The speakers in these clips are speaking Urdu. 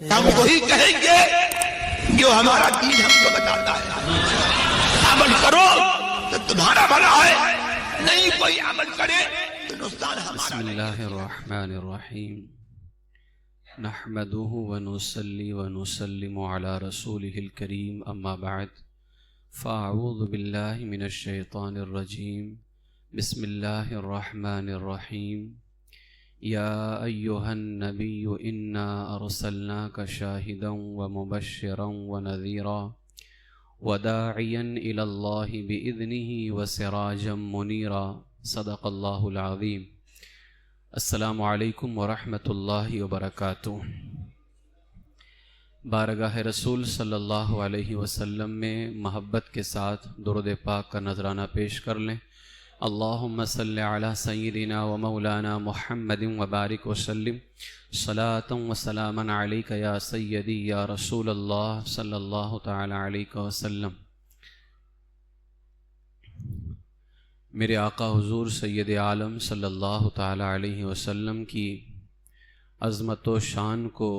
ہم وہی کہیں گے جو ہمارا دین ہم کو بتاتا ہے. عمل کرو تو تمہارا بھلا ہے، نہیں کوئی عمل کرے تو نقصان ہمارا. بسم اللہ الرحمن الرحیم نحمده ونصلي ونسلم على رسوله الكريم اما بعد فاعوذ باللہ من الشیطان الرجیم بسم اللہ الرحمن الرحیم یا ایہا النبی انا ارسلناک شاہدا ومبشرا ونذیرا وداعیا الی اللہ باذنہ وسراجا منیرا. صدق اللہ العظیم. السلام علیکم ورحمۃ اللہ وبرکاتہ. بارگاہ رسول صلی اللہ علیہ وسلم میں محبت کے ساتھ درود پاک کا نذرانہ پیش کر لیں. اللہم صلی علی سیدنا و مولانا محمد وبارک وسلم صلاۃ و سلاما علیک یا سیدی یا رسول اللہ صلی اللہ تعالی علیہ وسلم. میرے آقا حضور سید عالم صلی اللہ تعالی علیہ وسلم کی عظمت و شان کو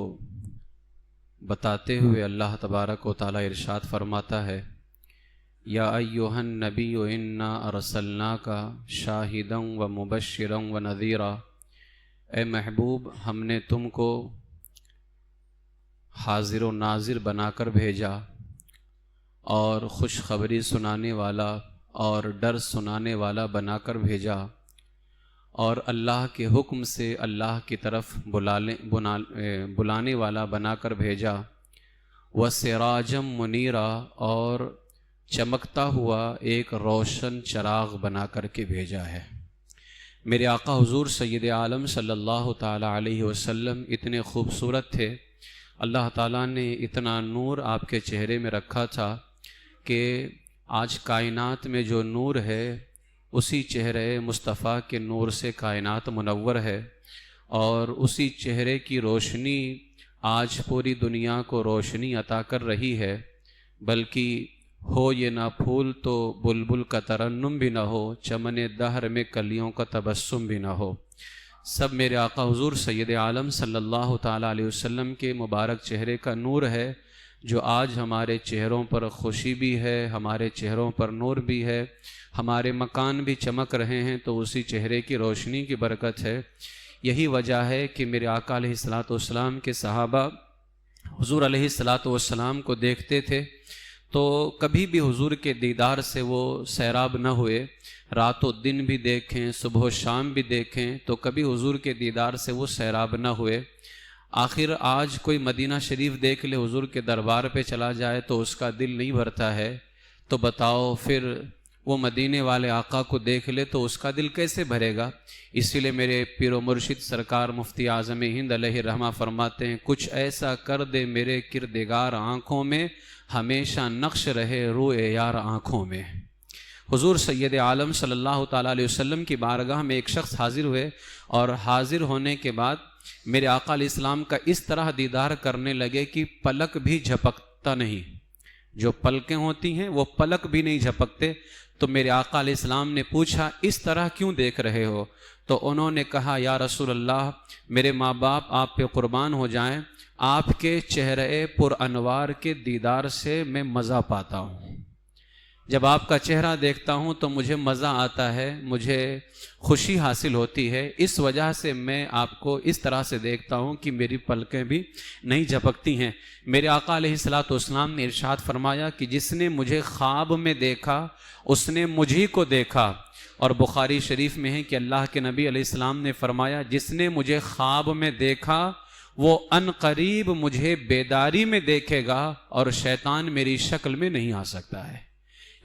بتاتے ہوئے اللہ تبارک و تعالی ارشاد فرماتا ہے یا ایھا النبی انا ارسلناک شاہدا و مبشرا و نذیرا. اے محبوب، ہم نے تم کو حاضر و ناظر بنا کر بھیجا اور خوشخبری سنانے والا اور ڈر سنانے والا بنا کر بھیجا، اور اللہ کے حکم سے اللہ کی طرف بلانے والا بنا کر بھیجا. وَسِرَاجًا مُنِيرًا، اور چمکتا ہوا ایک روشن چراغ بنا کر کے بھیجا ہے. میرے آقا حضور سید عالم صلی اللہ تعالی علیہ وسلم اتنے خوبصورت تھے، اللہ تعالیٰ نے اتنا نور آپ کے چہرے میں رکھا تھا کہ آج کائنات میں جو نور ہے اسی چہرے مصطفیٰ کے نور سے کائنات منور ہے، اور اسی چہرے کی روشنی آج پوری دنیا کو روشنی عطا کر رہی ہے. بلکہ ہو یہ نہ پھول تو بلبل کا ترنم بھی نہ ہو، چمن دہر میں کلیوں کا تبسم بھی نہ ہو. سب میرے آقا حضور سید عالم صلی اللہ تعالیٰ علیہ وسلم کے مبارک چہرے کا نور ہے، جو آج ہمارے چہروں پر خوشی بھی ہے، ہمارے چہروں پر نور بھی ہے، ہمارے مکان بھی چمک رہے ہیں، تو اسی چہرے کی روشنی کی برکت ہے. یہی وجہ ہے کہ میرے آقا علیہ الصلوۃ والسلام کے صحابہ حضور علیہ الصلوۃ والسلام کو دیکھتے تھے تو کبھی بھی حضور کے دیدار سے وہ سیراب نہ ہوئے. رات و دن بھی دیکھیں، صبح و شام بھی دیکھیں، تو کبھی حضور کے دیدار سے وہ سیراب نہ ہوئے. آخر آج کوئی مدینہ شریف دیکھ لے، حضور کے دربار پہ چلا جائے تو اس کا دل نہیں بھرتا ہے، تو بتاؤ پھر وہ مدینے والے آقا کو دیکھ لے تو اس کا دل کیسے بھرے گا؟ اسی لیے میرے پیر و مرشد سرکار مفتی اعظم ہند علیہ رحمہ فرماتے ہیں کچھ ایسا کر دے میرے کردگار آنکھوں میں، ہمیشہ نقش رہے روئے یار آنکھوں میں. حضور سید عالم صلی اللہ تعالیٰ علیہ وسلم کی بارگاہ میں ایک شخص حاضر ہوئے، اور حاضر ہونے کے بعد میرے آقا علیہ السلام کا اس طرح دیدار کرنے لگے کہ پلک بھی جھپکتا نہیں. جو پلکیں ہوتی ہیں وہ پلک بھی نہیں جھپکتے. تو میرے آقا علیہ السلام نے پوچھا اس طرح کیوں دیکھ رہے ہو؟ تو انہوں نے کہا یا رسول اللہ، میرے ماں باپ آپ پہ قربان ہو جائیں، آپ کے چہرے پر انوار کے دیدار سے میں مزہ پاتا ہوں. جب آپ کا چہرہ دیکھتا ہوں تو مجھے مزہ آتا ہے، مجھے خوشی حاصل ہوتی ہے. اس وجہ سے میں آپ کو اس طرح سے دیکھتا ہوں کہ میری پلکیں بھی نہیں جھپکتی ہیں. میرے آقا علیہ الصلوۃ والسلام نے ارشاد فرمایا کہ جس نے مجھے خواب میں دیکھا اس نے مجھی کو دیکھا. اور بخاری شریف میں ہے کہ اللہ کے نبی علیہ السلام نے فرمایا جس نے مجھے خواب میں دیکھا وہ ان قریب مجھے بیداری میں دیکھے گا، اور شیطان میری شکل میں نہیں آ سکتا ہے.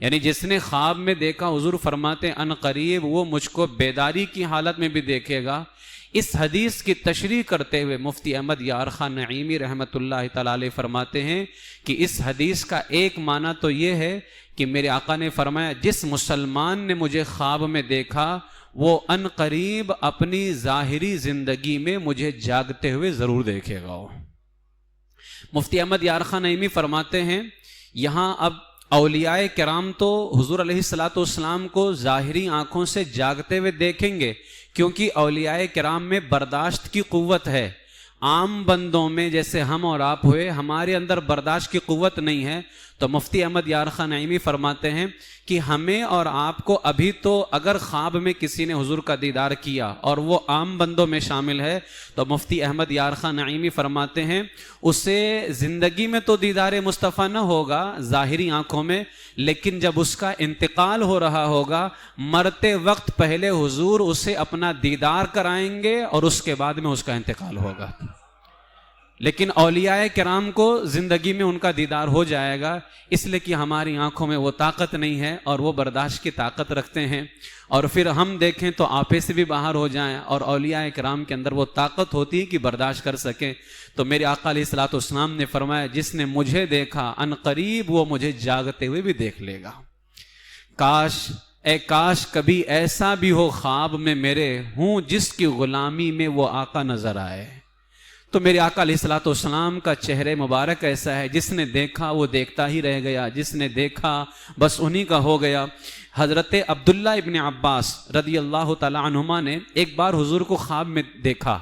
یعنی جس نے خواب میں دیکھا، حضور فرماتے ہیں ان قریب وہ مجھ کو بیداری کی حالت میں بھی دیکھے گا. اس حدیث کی تشریح کرتے ہوئے مفتی احمد یار خان نعیمی رحمۃ اللہ تعالی علیہ فرماتے ہیں کہ اس حدیث کا ایک معنی تو یہ ہے کہ میرے آقا نے فرمایا جس مسلمان نے مجھے خواب میں دیکھا وہ ان قریب اپنی ظاہری زندگی میں مجھے جاگتے ہوئے ضرور دیکھے گا. مفتی احمد یار خان نعیمی فرماتے ہیں یہاں اب اولیاء کرام تو حضور علیہ الصلوۃ والسلام کو ظاہری آنکھوں سے جاگتے ہوئے دیکھیں گے، کیونکہ اولیاء کرام میں برداشت کی قوت ہے، عام بندوں میں جیسے ہم اور آپ ہوئے، ہمارے اندر برداشت کی قوت نہیں ہے، تو مفتی احمد یار خان نعیمی فرماتے ہیں کہ ہمیں اور آپ کو ابھی تو اگر خواب میں کسی نے حضور کا دیدار کیا اور وہ عام بندوں میں شامل ہے، تو مفتی احمد یار خان نعیمی فرماتے ہیں اسے زندگی میں تو دیدار مصطفیٰ نہ ہوگا ظاہری آنکھوں میں، لیکن جب اس کا انتقال ہو رہا ہوگا، مرتے وقت پہلے حضور اسے اپنا دیدار کرائیں گے اور اس کے بعد میں اس کا انتقال ہوگا۔ لیکن اولیاء کرام کو زندگی میں ان کا دیدار ہو جائے گا، اس لیے کہ ہماری آنکھوں میں وہ طاقت نہیں ہے اور وہ برداشت کی طاقت رکھتے ہیں، اور پھر ہم دیکھیں تو آپے سے بھی باہر ہو جائیں، اور اولیاء کرام کے اندر وہ طاقت ہوتی ہے کہ برداشت کر سکیں۔ تو میرے آقا علیہ الصلوۃ والسلام نے فرمایا جس نے مجھے دیکھا ان قریب وہ مجھے جاگتے ہوئے بھی دیکھ لے گا۔ کاش کبھی ایسا بھی ہو خواب میں میرے ہوں جس کی غلامی میں وہ آقا نظر آئے۔ تو میرے آقا علیہ الصلوۃ والسلام کا چہرے مبارک ایسا ہے، جس نے دیکھا وہ دیکھتا ہی رہ گیا، جس نے دیکھا بس انہی کا ہو گیا۔ حضرت عبداللہ ابن عباس رضی اللہ تعالی عنہما نے ایک بار حضور کو خواب میں دیکھا۔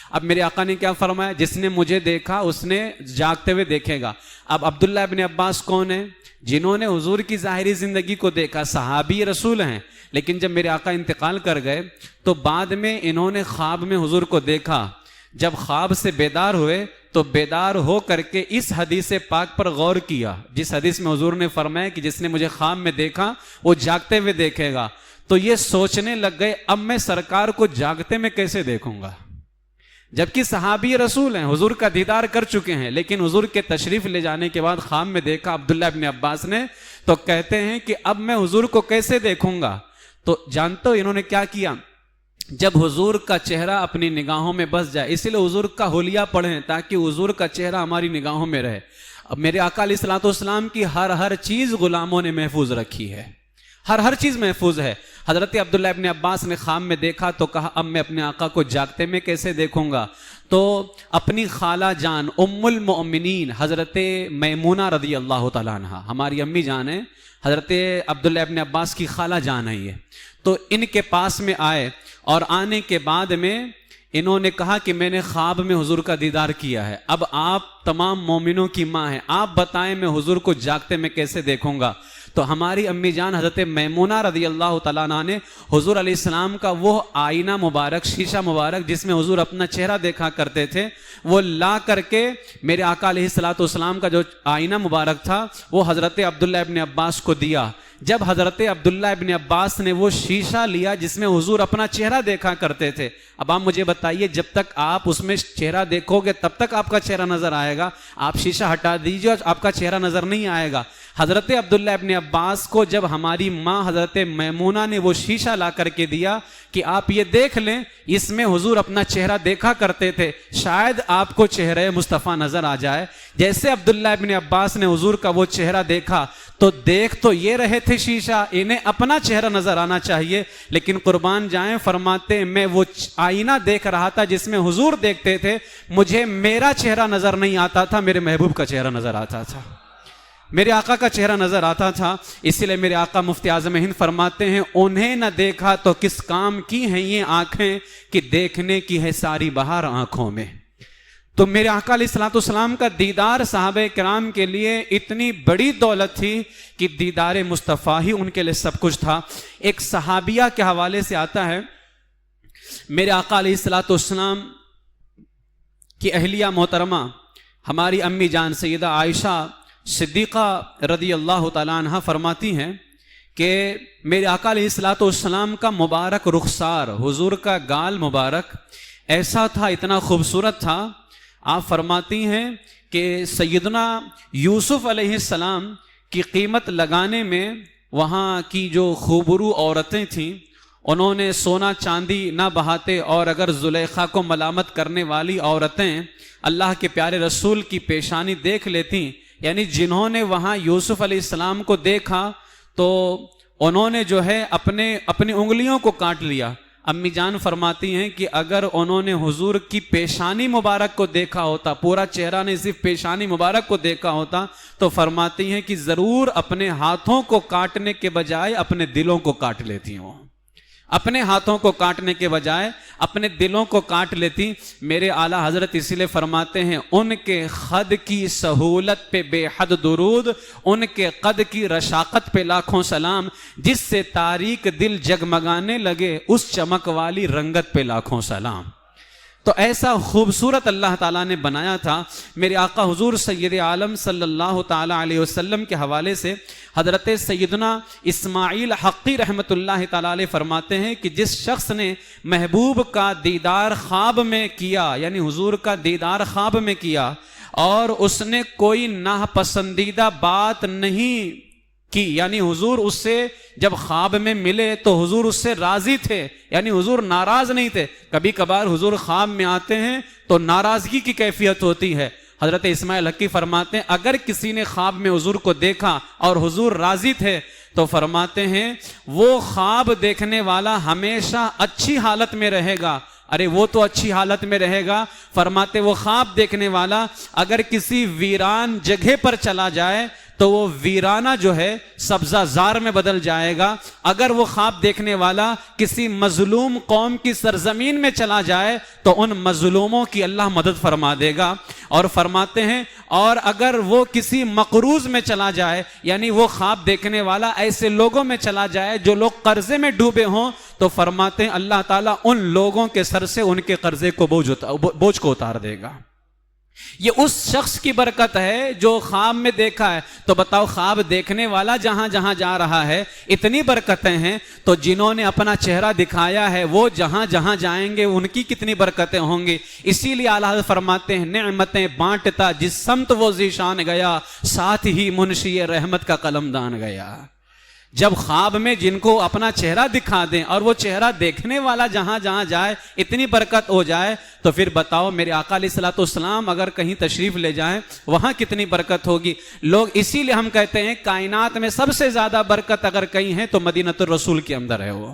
اب میرے آقا نے کیا فرمایا؟ جس نے مجھے دیکھا اس نے جاگتے ہوئے دیکھے گا۔ اب عبداللہ ابن عباس کون ہیں؟ جنہوں نے حضور کی ظاہری زندگی کو دیکھا، صحابی رسول ہیں، لیکن جب میرے آقا انتقال کر گئے تو بعد میں انہوں نے خواب میں حضور کو دیکھا۔ جب خواب سے بیدار ہوئے تو بیدار ہو کر کے اس حدیث پاک پر غور کیا، جس حدیث میں حضور نے فرمایا کہ جس نے مجھے خواب میں دیکھا وہ جاگتے ہوئے دیکھے گا۔ تو یہ سوچنے لگ گئے اب میں سرکار کو جاگتے میں کیسے دیکھوں گا، جبکہ صحابی رسول ہیں، حضور کا دیدار کر چکے ہیں، لیکن حضور کے تشریف لے جانے کے بعد خواب میں دیکھا عبداللہ ابن عباس نے، تو کہتے ہیں کہ اب میں حضور کو کیسے دیکھوں گا؟ تو جانتے ہو انہوں نے کیا کیا؟ جب حضور کا چہرہ اپنی نگاہوں میں بس جائے، اسی لیے حضور کا حلیہ پڑھیں تاکہ حضور کا چہرہ ہماری نگاہوں میں رہے۔ اب میرے آقا علیہ الصلوۃ والسلام کی ہر چیز غلاموں نے محفوظ رکھی ہے، ہر چیز محفوظ ہے۔ حضرت عبداللہ ابن عباس نے خواب میں دیکھا تو کہا اب میں اپنے آقا کو جاگتے میں کیسے دیکھوں گا؟ تو اپنی خالہ جان ام المؤمنین حضرت میمونہ رضی اللہ تعالیٰ عنہ، ہماری امی جان ہیں، حضرت عبداللہ ابن عباس کی خالہ جان ہے یہ، تو ان کے پاس میں آئے، اور آنے کے بعد میں انہوں نے کہا کہ میں نے خواب میں حضور کا دیدار کیا ہے، اب آپ تمام مومنوں کی ماں ہیں، آپ بتائیں میں حضور کو جاگتے میں کیسے دیکھوں گا؟ تو ہماری امی جان حضرت میمونہ رضی اللہ تعالیٰ عنہ نے حضور علیہ السلام کا وہ آئینہ مبارک، شیشہ مبارک جس میں حضور اپنا چہرہ دیکھا کرتے تھے، وہ لا کر کے میرے آقا علیہ الصلوۃ والسلام کا جو آئینہ مبارک تھا وہ حضرت عبداللہ ابن عباس کو دیا۔ جب حضرت عبداللہ ابن عباس نے وہ شیشہ لیا جس میں حضور اپنا چہرہ دیکھا کرتے تھے، اب آپ مجھے بتائیے جب تک آپ اس میں چہرہ دیکھو گے تب تک آپ کا چہرہ نظر آئے گا، آپ شیشہ ہٹا دیجیے اور آپ کا چہرہ نظر نہیں آئے گا۔ حضرت عبداللہ ابن عباس کو جب ہماری ماں حضرت میمونہ نے وہ شیشہ لا کر کے دیا کہ آپ یہ دیکھ لیں، اس میں حضور اپنا چہرہ دیکھا کرتے تھے، شاید آپ کو چہرہ مصطفیٰ نظر آ جائے۔ جیسے عبداللہ ابن عباس نے حضور کا وہ چہرہ دیکھا تو دیکھ تو یہ رہے تھے شیشہ، انہیں اپنا چہرہ نظر آنا چاہیے، لیکن قربان جائیں فرماتے میں وہ آئینہ دیکھ رہا تھا جس میں حضور دیکھتے تھے، مجھے میرا چہرہ نظر نہیں آتا تھا، میرے محبوب کا چہرہ نظر آتا تھا، میرے آقا کا چہرہ نظر آتا تھا۔ اسی لیے میرے آقا مفتی اعظم ہند فرماتے ہیں انہیں نہ دیکھا تو کس کام کی ہیں یہ آنکھیں کہ دیکھنے کی ہے ساری بہار آنکھوں میں۔ تو میرے آقا علیہ الصلوۃ والسلام کا دیدار صحابہ کرام کے لیے اتنی بڑی دولت تھی کہ دیدار مصطفیٰ ہی ان کے لیے سب کچھ تھا۔ ایک صحابیہ کے حوالے سے آتا ہے، میرے آقا علیہ الصلوۃ والسلام کی اہلیہ محترمہ ہماری امی جان سیدہ عائشہ صدیقہ رضی اللہ تعالیٰ عنہ فرماتی ہیں کہ میرے آقا علیہ الصلوۃ والسلام کا مبارک رخسار، حضور کا گال مبارک ایسا تھا، اتنا خوبصورت تھا، آپ فرماتی ہیں کہ سیدنا یوسف علیہ السلام کی قیمت لگانے میں وہاں کی جو خوبرو عورتیں تھیں انہوں نے سونا چاندی نہ بہاتے، اور اگر زلیخا کو ملامت کرنے والی عورتیں اللہ کے پیارے رسول کی پیشانی دیکھ لیتی، یعنی جنہوں نے وہاں یوسف علیہ السلام کو دیکھا تو انہوں نے جو ہے اپنی انگلیوں کو کاٹ لیا۔ امی جان فرماتی ہیں کہ اگر انہوں نے حضور کی پیشانی مبارک کو دیکھا ہوتا، پورا چہرہ نہیں صرف پیشانی مبارک کو دیکھا ہوتا، تو فرماتی ہیں کہ ضرور اپنے ہاتھوں کو کاٹنے کے بجائے اپنے دلوں کو کاٹ لیتی ہوں۔ اپنے ہاتھوں کو کاٹنے کے بجائے اپنے دلوں کو کاٹ لیتی۔ میرے اعلیٰ حضرت اسی لیے فرماتے ہیں ان کے خد کی سہولت پہ بے حد درود، ان کے قد کی رشاقت پہ لاکھوں سلام، جس سے تاریک دل جگمگانے لگے اس چمک والی رنگت پہ لاکھوں سلام۔ تو ایسا خوبصورت اللہ تعالیٰ نے بنایا تھا۔ میرے آقا حضور سید عالم صلی اللہ تعالیٰ علیہ وسلم کے حوالے سے حضرت سیدنا اسماعیل حقی رحمۃ اللہ تعالیٰ علیہ فرماتے ہیں کہ جس شخص نے محبوب کا دیدار خواب میں کیا، یعنی حضور کا دیدار خواب میں کیا، اور اس نے کوئی ناپسندیدہ بات نہیں کی، یعنی حضور اس سے جب خواب میں ملے تو حضور اس سے راضی تھے، یعنی حضور ناراض نہیں تھے۔ کبھی کبھار حضور خواب میں آتے ہیں تو ناراضگی کی کیفیت ہوتی ہے۔ حضرت اسماعیل حقی فرماتے ہیں اگر کسی نے خواب میں حضور کو دیکھا اور حضور راضی تھے تو فرماتے ہیں وہ خواب دیکھنے والا ہمیشہ اچھی حالت میں رہے گا۔ ارے وہ تو اچھی حالت میں رہے گا، فرماتے وہ خواب دیکھنے والا اگر کسی ویران جگہ پر چلا جائے تو وہ ویرانہ جو ہے سبزہ زار میں بدل جائے گا۔ اگر وہ خواب دیکھنے والا کسی مظلوم قوم کی سرزمین میں چلا جائے تو ان مظلوموں کی اللہ مدد فرما دے گا۔ اور فرماتے ہیں اور اگر وہ کسی مقروض میں چلا جائے، یعنی وہ خواب دیکھنے والا ایسے لوگوں میں چلا جائے جو لوگ قرضے میں ڈوبے ہوں، تو فرماتے ہیں اللہ تعالیٰ ان لوگوں کے سر سے ان کے قرضے کو بوجھ کو اتار دے گا۔ یہ اس شخص کی برکت ہے جو خواب میں دیکھا ہے۔ تو بتاؤ خواب دیکھنے والا جہاں جہاں جا رہا ہے اتنی برکتیں ہیں، تو جنہوں نے اپنا چہرہ دکھایا ہے وہ جہاں جہاں جائیں گے ان کی کتنی برکتیں ہوں گی۔ اسی لیے اعلیٰ حضرت فرماتے ہیں نعمتیں بانٹتا جس سمت وہ ذیشان گیا، ساتھ ہی منشی رحمت کا قلمدان گیا۔ جب خواب میں جن کو اپنا چہرہ دکھا دیں اور وہ چہرہ دیکھنے والا جہاں جہاں جائے اتنی برکت ہو جائے، تو پھر بتاؤ میرے آقا علیہ الصلوۃ والسلام اگر کہیں تشریف لے جائیں وہاں کتنی برکت ہوگی۔ لوگ اسی لیے ہم کہتے ہیں کائنات میں سب سے زیادہ برکت اگر کہیں ہے تو مدینہ الرسول کے اندر ہے، وہ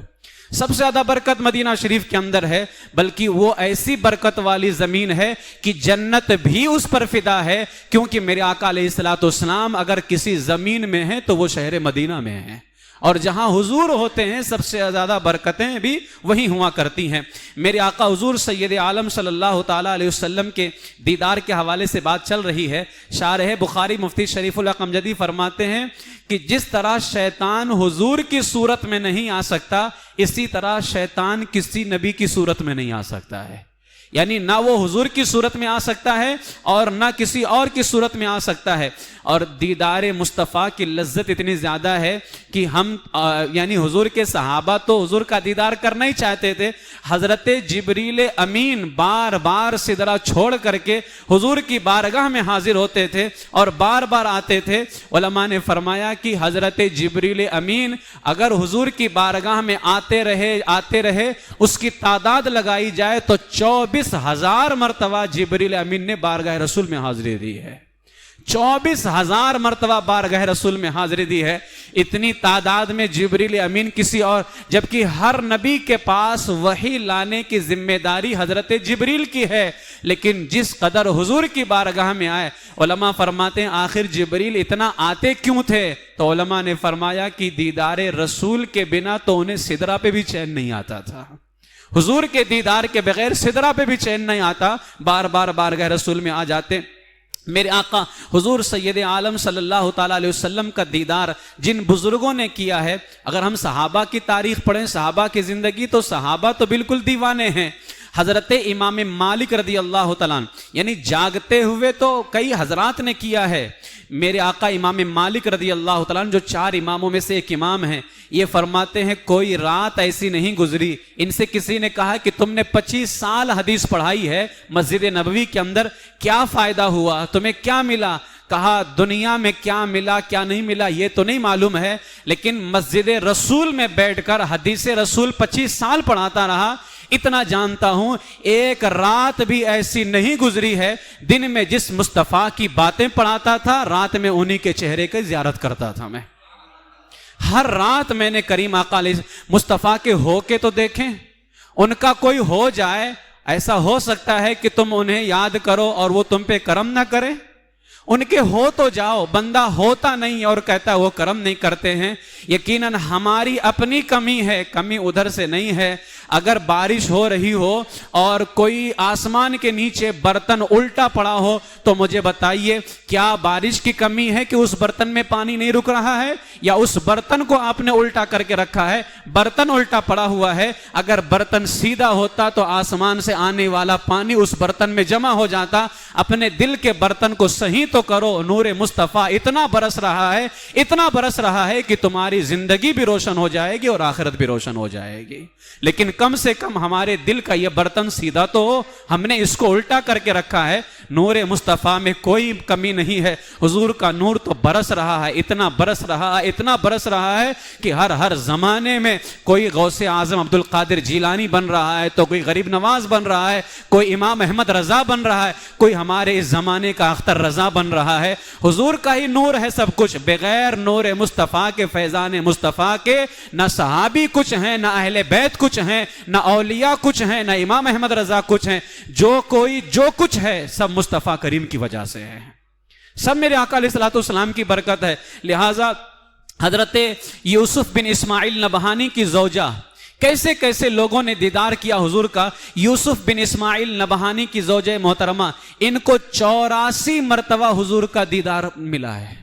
سب سے زیادہ برکت مدینہ شریف کے اندر ہے، بلکہ وہ ایسی برکت والی زمین ہے کہ جنت بھی اس پر فدا ہے، کیونکہ میرے آقا علیہ الصلوۃ والسلام اگر کسی زمین میں ہیں تو وہ شہر مدینہ میں ہیں، اور جہاں حضور ہوتے ہیں سب سے زیادہ برکتیں بھی وہیں ہوا کرتی ہیں۔ میرے آقا حضور سید عالم صلی اللہ تعالیٰ علیہ وسلم کے دیدار کے حوالے سے بات چل رہی ہے۔ شارح بخاری مفتی شریف اللہ قمجدی فرماتے ہیں کہ جس طرح شیطان حضور کی صورت میں نہیں آ سکتا، اسی طرح شیطان کسی نبی کی صورت میں نہیں آ سکتا ہے، یعنی نہ وہ حضور کی صورت میں آ سکتا ہے اور نہ کسی اور کی صورت میں آ سکتا ہے۔ اور دیدار مصطفیٰ کی لذت اتنی زیادہ ہے کہ ہم یعنی حضور کے صحابہ تو حضور کا دیدار کرنا ہی چاہتے تھے۔ حضرت جبریل امین بار بار سدرہ چھوڑ کر کے حضور کی بارگاہ میں حاضر ہوتے تھے اور بار بار آتے تھے۔ علماء نے فرمایا کہ حضرت جبریل امین اگر حضور کی بارگاہ میں آتے رہے اس کی تعداد لگائی جائے تو 24,000 مرتبہ جبریل امین نے بارگاہ رسول میں حاضری دی ہے۔ 24,000 مرتبہ بارگاہ رسول میں حاضری دی ہے۔ اتنی تعداد میں جبریل امین کسی اور، جبکہ ہر نبی کے پاس وحی لانے کی ذمہ داری حضرت جبریل کی ہے، لیکن جس قدر حضور کی بارگاہ میں آئے، علماء فرماتے ہیں آخر جبریل اتنا آتے کیوں تھے؟ تو علماء نے فرمایا کہ دیدار رسول کے بنا تو انہیں سدرہ پہ بھی چین نہیں آتا تھا، حضور کے دیدار کے بغیر سدرہ پہ بھی چین نہیں آتا، بار بار بارگاہ رسول میں آ جاتے۔ میرے آقا حضور سید عالم صلی اللہ تعالیٰ علیہ وسلم کا دیدار جن بزرگوں نے کیا ہے، اگر ہم صحابہ کی تاریخ پڑھیں، صحابہ کی زندگی، تو صحابہ تو بالکل دیوانے ہیں۔ حضرت امام مالک رضی اللہ تعالیٰ یعنی جاگتے ہوئے تو کئی حضرات نے کیا ہے۔ میرے آقا امام مالک رضی اللہ تعالیٰ جو 4 اماموں میں سے ایک امام ہیں، یہ فرماتے ہیں کوئی رات ایسی نہیں گزری، ان سے کسی نے کہا کہ تم نے 25 سال حدیث پڑھائی ہے مسجد نبوی کے اندر، کیا فائدہ ہوا، تمہیں کیا ملا؟ کہا دنیا میں کیا ملا کیا نہیں ملا یہ تو نہیں معلوم ہے، لیکن مسجد رسول میں بیٹھ کر حدیث رسول 25 سال پڑھاتا رہا، اتنا جانتا ہوں ایک رات بھی ایسی نہیں گزری ہے دن میں جس مصطفیٰ کی باتیں پڑھاتا تھا رات میں انہی کے چہرے کی زیارت کرتا تھا۔ میں ہر رات میں نے کریم آقا علیہ مصطفیٰ کے ہو کے تو دیکھیں، ان کا کوئی ہو جائے، ایسا ہو سکتا ہے کہ تم انہیں یاد کرو اور وہ تم پہ کرم نہ کرے؟ ان کے ہو تو جاؤ، بندہ ہوتا نہیں اور کہتا ہے وہ کرم نہیں کرتے ہیں۔ یقیناً ہماری اپنی کمی ہے، کمی ادھر سے نہیں ہے۔ اگر بارش ہو رہی ہو اور کوئی آسمان کے نیچے برتن الٹا پڑا ہو تو مجھے بتائیے کیا بارش کی کمی ہے کہ اس برتن میں پانی نہیں رک رہا ہے، یا اس برتن کو آپ نے الٹا کر کے رکھا ہے؟ برتن الٹا پڑا ہوا ہے، اگر برتن سیدھا ہوتا تو آسمان سے آنے والا پانی اس برتن میں جمع ہو جاتا۔ اپنے دل کے برتن کو صحیح تو کرو، نور مصطفیٰ اتنا برس رہا ہے، اتنا برس رہا ہے کہ تمہاری زندگی بھی روشن ہو جائے گی اور آخرت بھی روشن ہو جائے گی۔ لیکن کم سے کم ہمارے دل کا یہ برتن سیدھا تو ہو، ہم نے اس کو الٹا کر کے رکھا ہے۔ نور مصطفیٰ میں کوئی کمی نہیں ہے، حضور کا نور تو برس رہا ہے، اتنا برس رہا ہے، اتنا برس رہا ہے کہ ہر زمانے میں کوئی غوث اعظم عبد القادر جیلانی بن رہا ہے تو کوئی غریب نواز بن رہا ہے، کوئی امام احمد رضا بن رہا ہے، کوئی ہمارے اس زمانے کا اختر رضا بن رہا ہے۔ حضور کا ہی نور ہے سب کچھ، بغیر نور مصطفیٰ کے، فیضان مصطفیٰ کے نہ صحابی کچھ ہیں، نہ اہل بیت کچھ ہیں، نہ اولیاء کچھ ہیں، نہ امام احمد رضا کچھ ہیں۔ جو کچھ ہے سب مصطفیٰ کریم کی وجہ سے ہے، سب میرے آقا علیہ الصلوۃ والسلام کی برکت ہے۔ لہٰذا حضرت یوسف بن اسماعیل نبہانی کی زوجہ، کیسے کیسے لوگوں نے دیدار کیا حضور کا۔ یوسف بن اسماعیل نبہانی کی زوجہ محترمہ، ان کو 84 مرتبہ حضور کا دیدار ملا ہے۔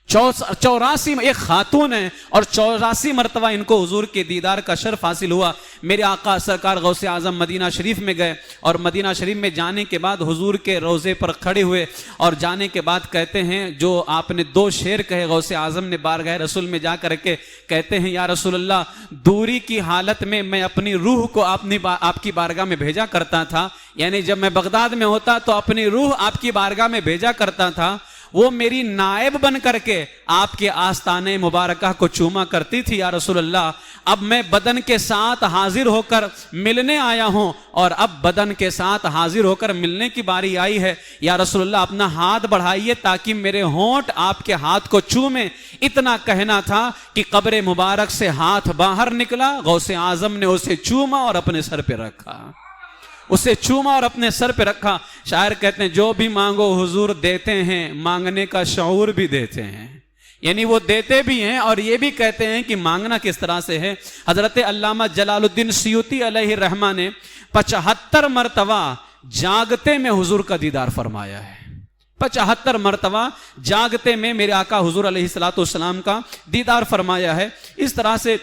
84 ایک خاتون ہے اور 84 مرتبہ ان کو حضور کے دیدار کا شرف حاصل ہوا۔ میرے آقا سرکار غوث اعظم مدینہ شریف میں گئے اور مدینہ شریف میں جانے کے بعد حضور کے روضے پر کھڑے ہوئے اور جانے کے بعد کہتے ہیں جو آپ نے 2 شعر کہے، غوث اعظم نے بارگاہ رسول میں جا کر کے کہتے ہیں یا رسول اللہ، دوری کی حالت میں میں اپنی روح کو آپ کی بارگاہ میں بھیجا کرتا تھا، یعنی جب میں بغداد میں ہوتا تو اپنی روح آپ کی بارگاہ میں بھیجا کرتا تھا، وہ میری نائب بن کر کے آپ کے آستانے مبارکہ کو چوما کرتی تھی یا رسول اللہ۔ اب میں بدن کے ساتھ حاضر ہو کر ملنے آیا ہوں اور اب بدن کے ساتھ حاضر ہو کر ملنے کی باری آئی ہے، یا رسول اللہ اپنا ہاتھ بڑھائیے تاکہ میرے ہونٹ آپ کے ہاتھ کو چومیں۔ اتنا کہنا تھا کہ قبر مبارک سے ہاتھ باہر نکلا، غوث اعظم نے اسے چوما اور اپنے سر پہ رکھا، اسے چوما اور اپنے سر پہ رکھا۔ شاعر کہتے ہیں جو بھی مانگو حضور دیتے ہیں، مانگنے کا شعور بھی دیتے ہیں، یعنی وہ دیتے بھی ہیں اور یہ بھی کہتے ہیں کہ مانگنا کس طرح سے ہے۔ حضرت علامہ جلال الدین سیوطی علیہ الرحمہ نے 75 مرتبہ جاگتے میں حضور کا دیدار فرمایا ہے۔ 75 مرتبہ جاگتے میں میرے آقا حضور علیہ الصلوۃ والسلام کا دیدار فرمایا ہے۔ اس طرح سے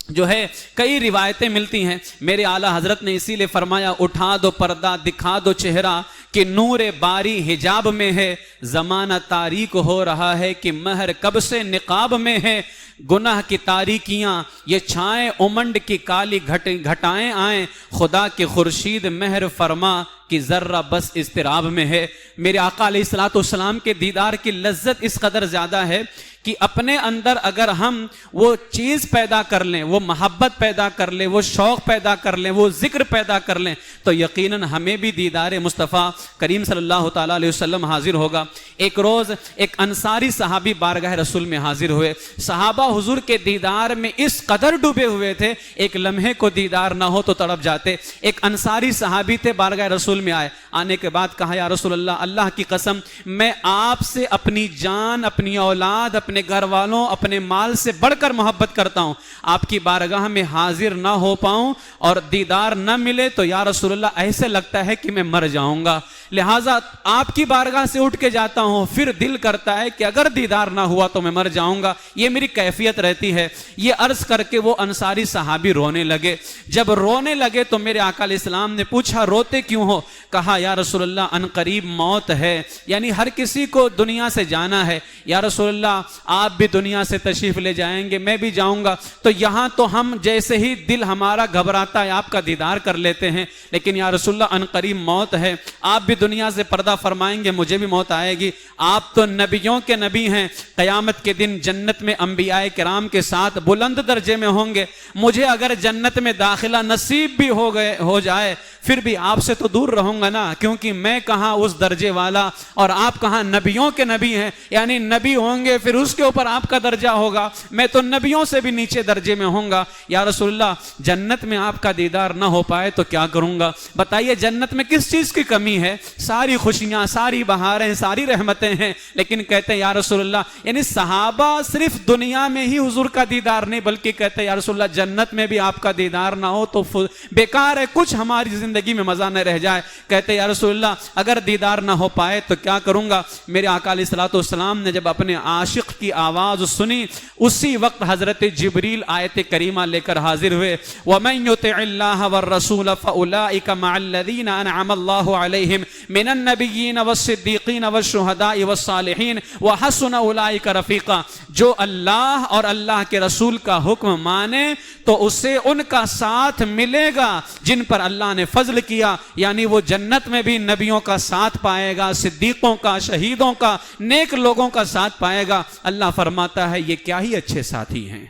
جو ہے کئی روایتیں ملتی ہیں۔ میرے اعلیٰ حضرت نے اسی لیے فرمایا اٹھا دو پردہ دکھا دو چہرہ کہ نور باری حجاب میں ہے، زمانہ تاریک ہو رہا ہے کہ مہر کب سے نقاب میں ہے، گناہ کی تاریکیاں یہ چھائیں امنڈ کی کالی گھٹائیں آئیں، خدا کے خورشید مہر فرما کہ ذرہ بس اضطراب میں ہے۔ میرے آقا علیہ الصلوۃ والسلام کے دیدار کی لذت اس قدر زیادہ ہے کہ اپنے اندر اگر ہم وہ چیز پیدا کر لیں، وہ محبت پیدا کر لیں، وہ شوق پیدا کر لیں، وہ ذکر پیدا کر لیں تو یقیناً ہمیں بھی دیدار مصطفیٰ کریم صلی اللہ تعالیٰ علیہ وسلم حاضر ہوگا۔ ایک روز ایک انصاری صحابی بارگاہ رسول میں حاضر ہوئے۔ صحابہ حضور کے دیدار میں اس قدر ڈوبے ہوئے تھے، ایک لمحے کو دیدار نہ ہو تو تڑپ جاتے۔ ایک انصاری صحابی تھے، بارگاہ رسول میں آئے، آنے کے بعد کہا یا رسول اللہ، اللہ کی قسم میں آپ سے اپنی جان، اپنی اولاد، اپنے گھر والوں، اپنے مال سے بڑھ کر محبت کرتا ہوں، آپ کی بارگاہ میں حاضر نہ ہو پاؤں اور دیدار نہ ملے تو یا رسول اللہ ایسے لگتا ہے کہ میں مر جاؤں گا، لہٰذا آپ کی بارگاہ سے اٹھ کے جاتا ہوں، پھر دل کرتا ہے کہ اگر دیدار نہ ہوا تو میں مر جاؤں گا، یہ میری کیفیت رہتی ہے۔ یہ عرض کر کے وہ انصاری صحابی رونے لگے۔ جب رونے لگے تو میرے آقا علیہ السلام نے پوچھا روتے کیوں ہو؟ کہا یا رسول اللہ ان قریب موت ہے، یعنی ہر کسی کو دنیا سے جانا ہے، یا رسول اللہ آپ بھی دنیا سے تشریف لے جائیں گے، میں بھی جاؤں گا، تو یہاں تو ہم جیسے ہی دل ہمارا گھبراتا ہے آپ کا دیدار کر لیتے ہیں، لیکن یا رسول اللہ ان قریب موت ہے، آپ بھی دنیا سے پردہ فرمائیں گے، مجھے بھی موت آئے گی، آپ تو نبیوں کے نبی ہیں، قیامت کے دن جنت میں انبیاء کرام کے ساتھ بلند درجے میں ہوں گے، مجھے اگر جنت میں داخلہ نصیب بھی ہو جائے پھر بھی آپ سے تو دور رہوں گا نا، کیونکہ میں کہاں اس درجے والا اور آپ کہاں نبیوں کے نبی ہیں، یعنی نبی ہوں گے پھر اس کے اوپر آپ کا درجہ ہوگا، میں تو نبیوں سے بھی نیچے درجے میں ہوں گا۔ یا رسول اللہ جنت میں آپ کا دیدار نہ ہو پائے تو کیا کروں گا؟ بتائیے جنت میں کس چیز کی کمی ہے؟ ساری خوشیاں، ساری بہاریں، ساری رحمتیں ہیں، لیکن کہتے ہیں یا رسول اللہ، یعنی صحابہ صرف دنیا میں ہی حضور کا دیدار نہیں بلکہ کہتے ہیں یا رسول اللہ جنت میں بھی آپ کا دیدار نہ ہو تو بیکار ہے، کچھ ہماری زندگی میں مزہ نہ رہ جائے۔ کہتے ہیں یا رسول اللہ اگر دیدار نہ ہو پائے تو کیا کروں گا؟ میرے آقا علیہ الصلوۃ والسلام نے جب اپنے عاشق کی آواز سنی، اسی وقت حضرت جبریل آیت کریمہ لے کر حاضر ہوئے، وَمَن يُطِعِ اللَّهَ وَالرَّسُولَ فَأُولَٰئِكَ مَعَ الَّذِينَ أَنْعَمَ اللَّهُ عَلَيْهِمْ مِنَ النَّبِيِّينَ وَالصِّدِّيقِينَ وَالشُّهَدَاءِ وَالصَّالِحِينَ وَحَسُنَ أُولَٰئِكَ رَفِيقًا۔ جو اللہ اور اللہ کے رسول کا حکم مانے تو اسے ان کا ساتھ ملے گا جن پر اللہ نے فضل کیا، یعنی وہ جنت میں بھی نبیوں کا ساتھ پائے گا، صدیقوں کا، شہیدوں کا، نیک لوگوں کا ساتھ پائے گا۔ اللہ فرماتا ہے یہ کیا ہی اچھے ساتھی ہیں۔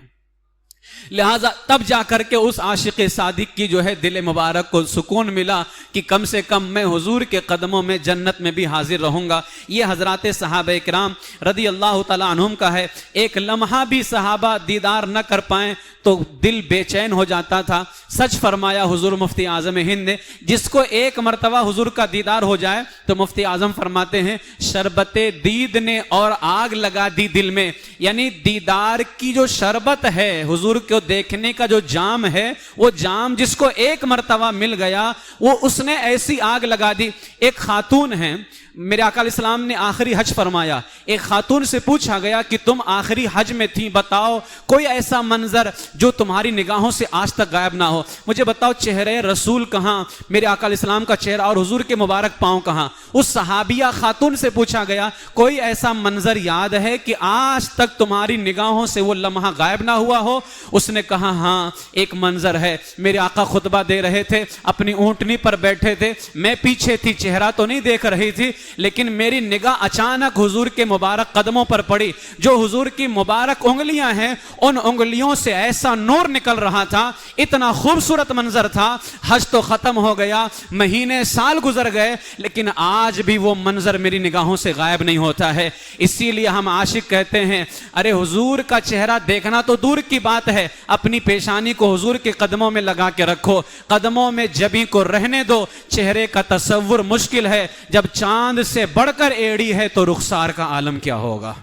لہٰذا تب جا کر کے اس عاشق صادق کی جو ہے دل مبارک کو سکون ملا کہ کم سے کم میں حضور کے قدموں میں جنت میں بھی حاضر رہوں گا۔ یہ حضرات صحابہ کرام رضی اللہ تعالیٰ عنہم کا ہے۔ ایک لمحہ بھی صحابہ دیدار نہ کر پائیں تو دل بے چین ہو جاتا تھا۔ سچ فرمایا حضور مفتی اعظم ہند نے، جس کو ایک مرتبہ حضور کا دیدار ہو جائے تو مفتی اعظم فرماتے ہیں شربت دید نے اور آگ لگا دی دل میں، یعنی دیدار کی جو شربت ہے، حضور کو دیکھنے کا جو جام ہے، وہ جام جس کو ایک مرتبہ مل گیا وہ اس نے ایسی آگ لگا دی۔ ایک خاتون ہیں، میرے آقا علیہ السلام نے آخری حج فرمایا، ایک خاتون سے پوچھا گیا کہ تم آخری حج میں تھی، بتاؤ کوئی ایسا منظر جو تمہاری نگاہوں سے آج تک غائب نہ ہو، مجھے بتاؤ چہرے رسول کہاں، میرے آقا علیہ السلام کا چہرہ اور حضور کے مبارک پاؤں کہاں؟ اس صحابیہ خاتون سے پوچھا گیا کوئی ایسا منظر یاد ہے کہ آج تک تمہاری نگاہوں سے وہ لمحہ غائب نہ ہوا ہو؟ اس نے کہا ہاں ایک منظر ہے، میرے آقا خطبہ دے رہے تھے، اپنی اونٹنی پر بیٹھے تھے، میں پیچھے تھی، چہرہ تو نہیں دیکھ رہی تھی، لیکن میری نگاہ اچانک حضور کے مبارک قدموں پر پڑی، جو حضور کی مبارک انگلیاں ہیں ان انگلیوں سے ایسا نور نکل رہا تھا، اتنا خوبصورت منظر تھا۔ حج تو ختم ہو گیا، مہینے سال گزر گئے، لیکن آج بھی وہ منظر میری نگاہوں سے غائب نہیں ہوتا ہے۔ اسی لیے ہم عاشق کہتے ہیں ارے حضور کا چہرہ دیکھنا تو دور کی بات ہے، اپنی پیشانی کو حضور کے قدموں میں لگا کے رکھو، قدموں میں جبیں کو رہنے دو، چہرے کا تصور مشکل ہے، جب چاند سے بڑھ کر ایڑی ہے تو رخسار کا عالم کیا ہوگا؟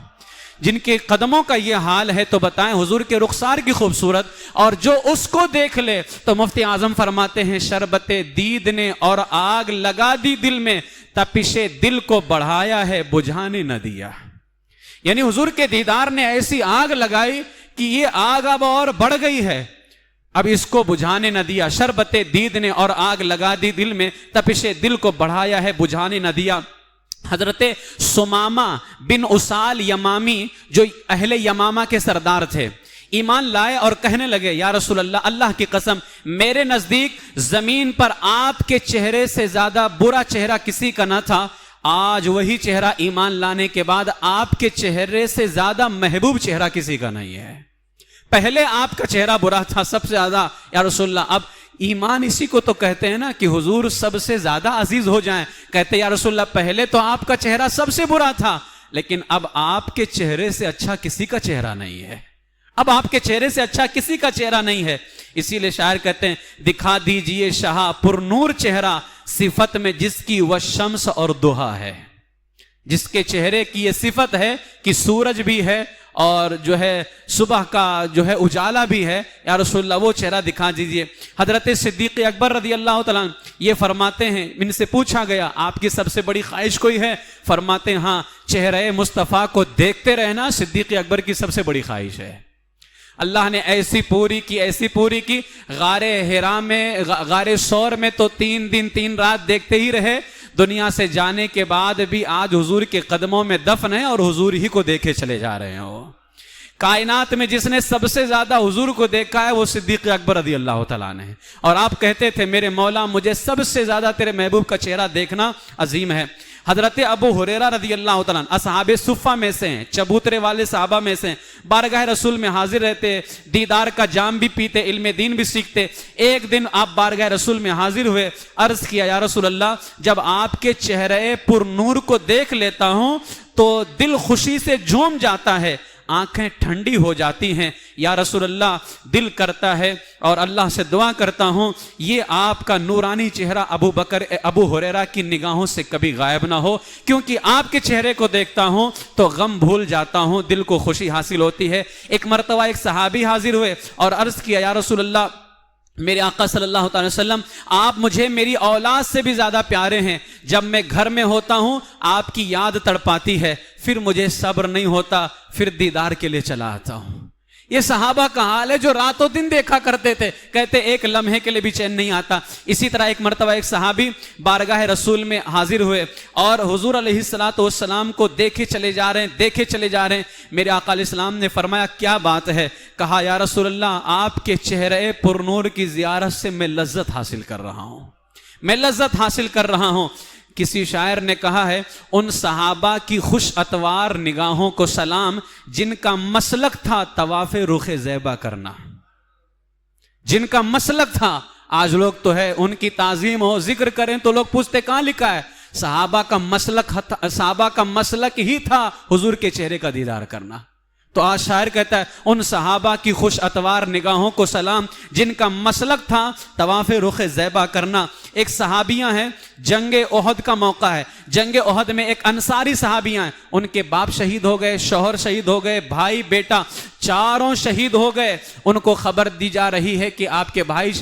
جن کے قدموں کا یہ حال ہے تو بتائیں حضور کے رخسار کی خوبصورت، اور جو اس کو دیکھ لے تو مفتی اعظم فرماتے ہیں شربت دید نے اور آگ لگا دی دل میں، تپش دل کو بڑھایا ہے بجھانے نہ دیا۔ یعنی حضور کے دیدار نے ایسی آگ لگائی کہ یہ آگ اب اور بڑھ گئی ہے، اب اس کو بجھانے نہ دیا۔ شربت دید نے اور آگ لگا دی دل میں، تپش دل کو بڑھایا ہے بجھانے نہ دیا۔ حضرت سمامہ بن اسال یمامی جو اہل یمامہ کے سردار تھے، ایمان لائے اور کہنے لگے یا رسول اللہ، اللہ کی قسم میرے نزدیک زمین پر آپ کے چہرے سے زیادہ برا چہرہ کسی کا نہ تھا، آج وہی چہرہ ایمان لانے کے بعد آپ کے چہرے سے زیادہ محبوب چہرہ کسی کا نہیں ہے۔ پہلے آپ کا چہرہ برا تھا سب سے زیادہ یا رسول اللہ، اب ایمان اسی کو تو کہتے ہیں نا کہ حضور سب سے زیادہ عزیز ہو جائیں۔ کہتے یا رسول اللہ پہلے تو آپ کا چہرہ سب سے برا تھا، لیکن اب آپ کے چہرے سے اچھا کسی کا چہرہ نہیں ہے، اب آپ کے چہرے سے اچھا کسی کا چہرہ نہیں ہے۔ اسی لیے شاعر کہتے ہیں دکھا دیجئے شاہ پر نور چہرہ، صفت میں جس کی وہ شمس اور دہا ہے، جس کے چہرے کی یہ صفت ہے کہ سورج بھی ہے اور جو ہے صبح کا جو ہے اجالا بھی ہے، یا رسول اللہ وہ چہرہ دکھا دیجئے۔ حضرت صدیق اکبر رضی اللہ تعالیٰ عنہ یہ فرماتے ہیں، ان سے پوچھا گیا آپ کی سب سے بڑی خواہش کوئی ہے؟ فرماتے ہیں ہاں چہرے مصطفیٰ کو دیکھتے رہنا صدیق اکبر کی سب سے بڑی خواہش ہے۔ اللہ نے ایسی پوری کی غار حرا میں، غار سور میں تو 3 دن 3 رات دیکھتے ہی رہے، دنیا سے جانے کے بعد بھی آج حضور کے قدموں میں دفن ہے اور حضور ہی کو دیکھے چلے جا رہے ہیں۔ وہ کائنات میں جس نے سب سے زیادہ حضور کو دیکھا ہے وہ صدیق اکبر رضی اللہ تعالیٰ نے، اور آپ کہتے تھے میرے مولا مجھے سب سے زیادہ تیرے محبوب کا چہرہ دیکھنا عظیم ہے۔ حضرت ابو ہریرہ رضی اللہ تعالیٰ اصحاب صفہ میں سے ہیں، چبوترے والے صحابہ میں سے ہیں، بارگاہ رسول میں حاضر رہتے، دیدار کا جام بھی پیتے، علم دین بھی سیکھتے۔ ایک دن آپ بارگاہ رسول میں حاضر ہوئے، عرض کیا یا رسول اللہ جب آپ کے چہرے پر نور کو دیکھ لیتا ہوں تو دل خوشی سے جھوم جاتا ہے، آنکھیں ٹھنڈی ہو جاتی ہیں، یا رسول اللہ دل کرتا ہے اور اللہ سے دعا کرتا ہوں یہ آپ کا نورانی چہرہ ابو ہریرہ کی نگاہوں سے کبھی غائب نہ ہو، کیونکہ آپ کے چہرے کو دیکھتا ہوں تو غم بھول جاتا ہوں، دل کو خوشی حاصل ہوتی ہے۔ ایک مرتبہ ایک صحابی حاضر ہوئے اور عرض کیا یا رسول اللہ میرے آقا صلی اللہ تعالی وسلم آپ مجھے میری اولاد سے بھی زیادہ پیارے ہیں، جب میں گھر میں ہوتا ہوں آپ کی یاد تڑپاتی ہے، پھر مجھے صبر نہیں ہوتا، پھر دیدار کے لیے چلا آتا ہوں۔ یہ صحابہ کا حال ہے جو راتوں دن دیکھا کرتے تھے، کہتے ایک لمحے کے لیے بھی چین نہیں آتا۔ اسی طرح ایک مرتبہ ایک صحابی بارگاہ رسول میں حاضر ہوئے اور حضور علیہ السلام کو دیکھے چلے جا رہے ہیں۔ میرے آقا علیہ السلام نے فرمایا کیا بات ہے؟ کہا یا رسول اللہ آپ کے چہرے پر نور کی زیارت سے میں لذت حاصل کر رہا ہوں۔ کسی شاعر نے کہا ہے ان صحابہ کی خوش اتوار نگاہوں کو سلام، جن کا مسلک تھا طواف رخ زیبا کرنا، جن کا مسلک تھا۔ آج لوگ تو ہے ان کی تعظیم ہو ذکر کریں تو لوگ پوچھتے کہاں لکھا ہے؟ صحابہ کا مسلک ہی تھا حضور کے چہرے کا دیدار کرنا۔ تو آج شاعر کہتا ہے ان صحابہ کی خوش اتوار نگاہوں کو سلام، جن کا مسلک تھا طواف رخ زیبا کرنا۔ ایک صحابیاں ہیں، جنگ احد کا موقع ہے، جنگ احد میں ایک انصاری صحابیاں ہیں، ان کے باپ شہید ہو گئے، شوہر شہید ہو گئے، بھائی بیٹا چاروں شہید ہو گئے۔ ان کو خبر دی جا رہی ہے کہ آپ کے بھائی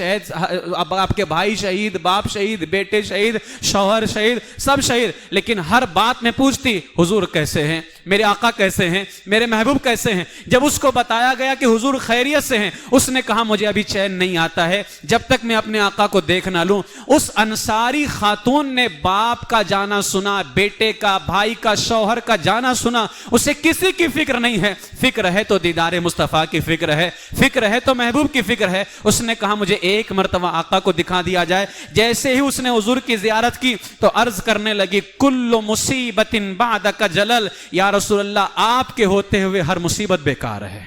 شہید، باپ شہید، بیٹے شہید، شوہر شہید، سب شہید، لیکن ہر بات میں پوچھتی حضور کیسے ہیں، میرے آقا کیسے ہیں، میرے محبوب کیسے ہیں۔ جب اس کو بتایا گیا کہ حضور خیریت سے ہیں، اس نے کہا مجھے ابھی چین نہیں آتا ہے جب تک میں اپنے آقا کو دیکھ نہ لوں۔ اس انصاری خاتون نے باپ کا جانا سنا، بیٹے کا، بھائی کا، شوہر کا جانا سنا، اسے کسی کی فکر نہیں ہے، فکر ہے تو دیدار مصطفیٰ کی فکر ہے تو محبوب کی فکر ہے۔ اس نے کہا مجھے ایک مرتبہ آقا کو دکھا دیا جائے۔ جیسے ہی اس نے حضور کی زیارت کی تو عرض کرنے لگی کل مصیبت بعدک جلل، یا رسول اللہ آپ کے ہوتے ہوئے ہر مصیبت بیکار ہے،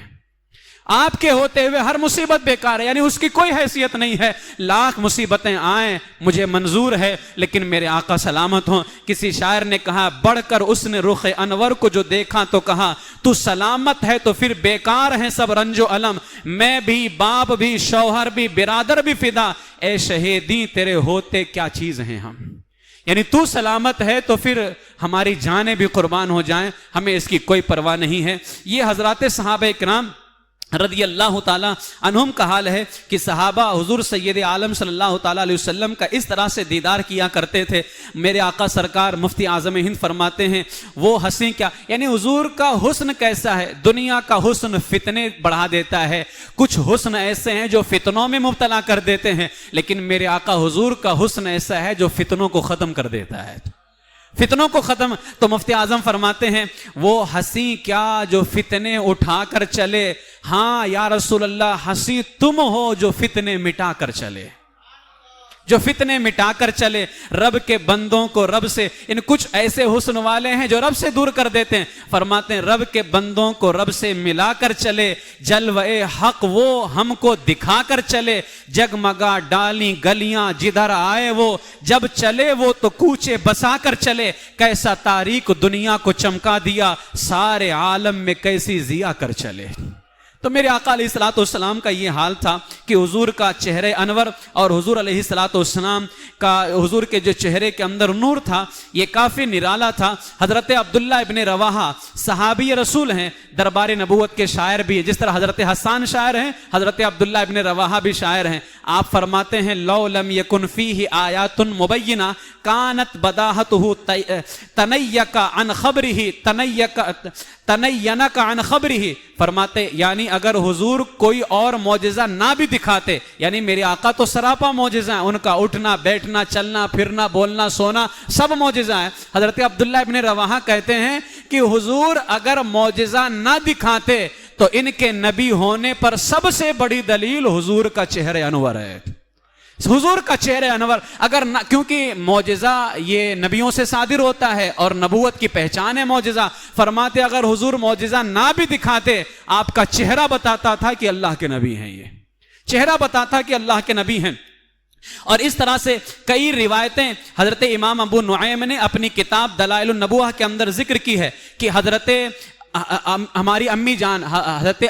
آپ کے ہوتے ہوئے ہر مصیبت بیکار ہے، یعنی اس کی کوئی حیثیت نہیں ہے، لاکھ مصیبتیں آئیں مجھے منظور ہے لیکن میرے آقا سلامت ہوں۔ کسی شاعر نے کہا بڑھ کر اس نے رخ انور کو جو دیکھا تو کہا تو سلامت ہے تو پھر بیکار ہیں سب رنج و علم، میں بھی باپ بھی شوہر بھی برادر بھی فدا، اے شہیدی تیرے ہوتے کیا چیز ہیں ہم، یعنی تو سلامت ہے تو پھر ہماری جانیں بھی قربان ہو جائیں، ہمیں اس کی کوئی پرواہ نہیں ہے۔ یہ حضرات صحابہ اکرام رضی اللہ تعالیٰ عنہم کا حال ہے کہ صحابہ حضور سید عالم صلی اللہ تعالیٰ علیہ وسلم کا اس طرح سے دیدار کیا کرتے تھے۔ میرے آقا سرکار مفتی اعظم ہند فرماتے ہیں وہ حسین کیا، یعنی حضور کا حسن کیسا ہے؟ دنیا کا حسن فتنے بڑھا دیتا ہے، کچھ حسن ایسے ہیں جو فتنوں میں مبتلا کر دیتے ہیں، لیکن میرے آقا حضور کا حسن ایسا ہے جو فتنوں کو ختم کر دیتا ہے، فتنوں کو ختم۔ تو مفتی اعظم فرماتے ہیں وہ ہنسی کیا جو فتنے اٹھا کر چلے، ہاں یا رسول اللہ ہنسی تم ہو جو فتنے مٹا کر چلے، جو فتنے مٹا کر چلے۔ رب کے بندوں کو رب سے، ان کچھ ایسے حسن والے ہیں جو رب سے دور کر دیتے ہیں، فرماتے ہیں رب کے بندوں کو رب سے ملا کر چلے، جلوے حق وہ ہم کو دکھا کر چلے، جگمگا ڈالی گلیاں جدھر آئے وہ، جب چلے وہ تو کوچے بسا کر چلے، کیسا تاریک دنیا کو چمکا دیا، سارے عالم میں کیسی ضیا کر چلے۔ تو میرے آقا علیہ الصلوۃ والسلام کا یہ حال تھا کہ حضور کا چہرے انور اور حضور علیہ الصلوۃ والسلام کا حضور کے جو چہرے کے اندر نور تھا یہ کافی نرالا تھا۔ حضرت عبداللہ ابن رواحہ صحابی رسول ہیں، دربار نبوت کے شاعر بھی ہیں، جس طرح حضرت حسان شاعر ہیں حضرت عبداللہ ابن رواحہ بھی شاعر ہیں۔ آپ فرماتے ہیں لو لم یکن فیہ آیات مبینہ کانت بداہتہ تنیک عن خبرہ تنینک عن خبرہ، فرماتے یعنی اگر حضور کوئی اور معجزہ نہ بھی دکھاتے، یعنی میرے آقا تو سراپا معجزہ ہیں، ان کا اٹھنا بیٹھنا چلنا پھرنا بولنا سونا سب معجزہ ہے۔ حضرت عبداللہ ابن رواحہ کہتے ہیں کہ حضور اگر معجزہ نہ دکھاتے تو ان کے نبی ہونے پر سب سے بڑی دلیل حضور کا چہرہ انور ہے، حضور کا چہرہ انور اگر نہ، کیونکہ معجزہ یہ نبیوں سے صادر ہوتا ہے اور نبوت کی پہچان ہے معجزہ، فرماتے اگر حضور معجزہ نہ بھی دکھاتے، آپ کا چہرہ بتاتا تھا کہ اللہ کے نبی ہیں، یہ چہرہ بتاتا کہ اللہ کے نبی ہیں۔ اور اس طرح سے کئی روایتیں حضرت امام ابو نعیم نے اپنی کتاب دلائل النبوہ کے اندر ذکر کی ہے کہ حضرت ہماری امی جان حضرت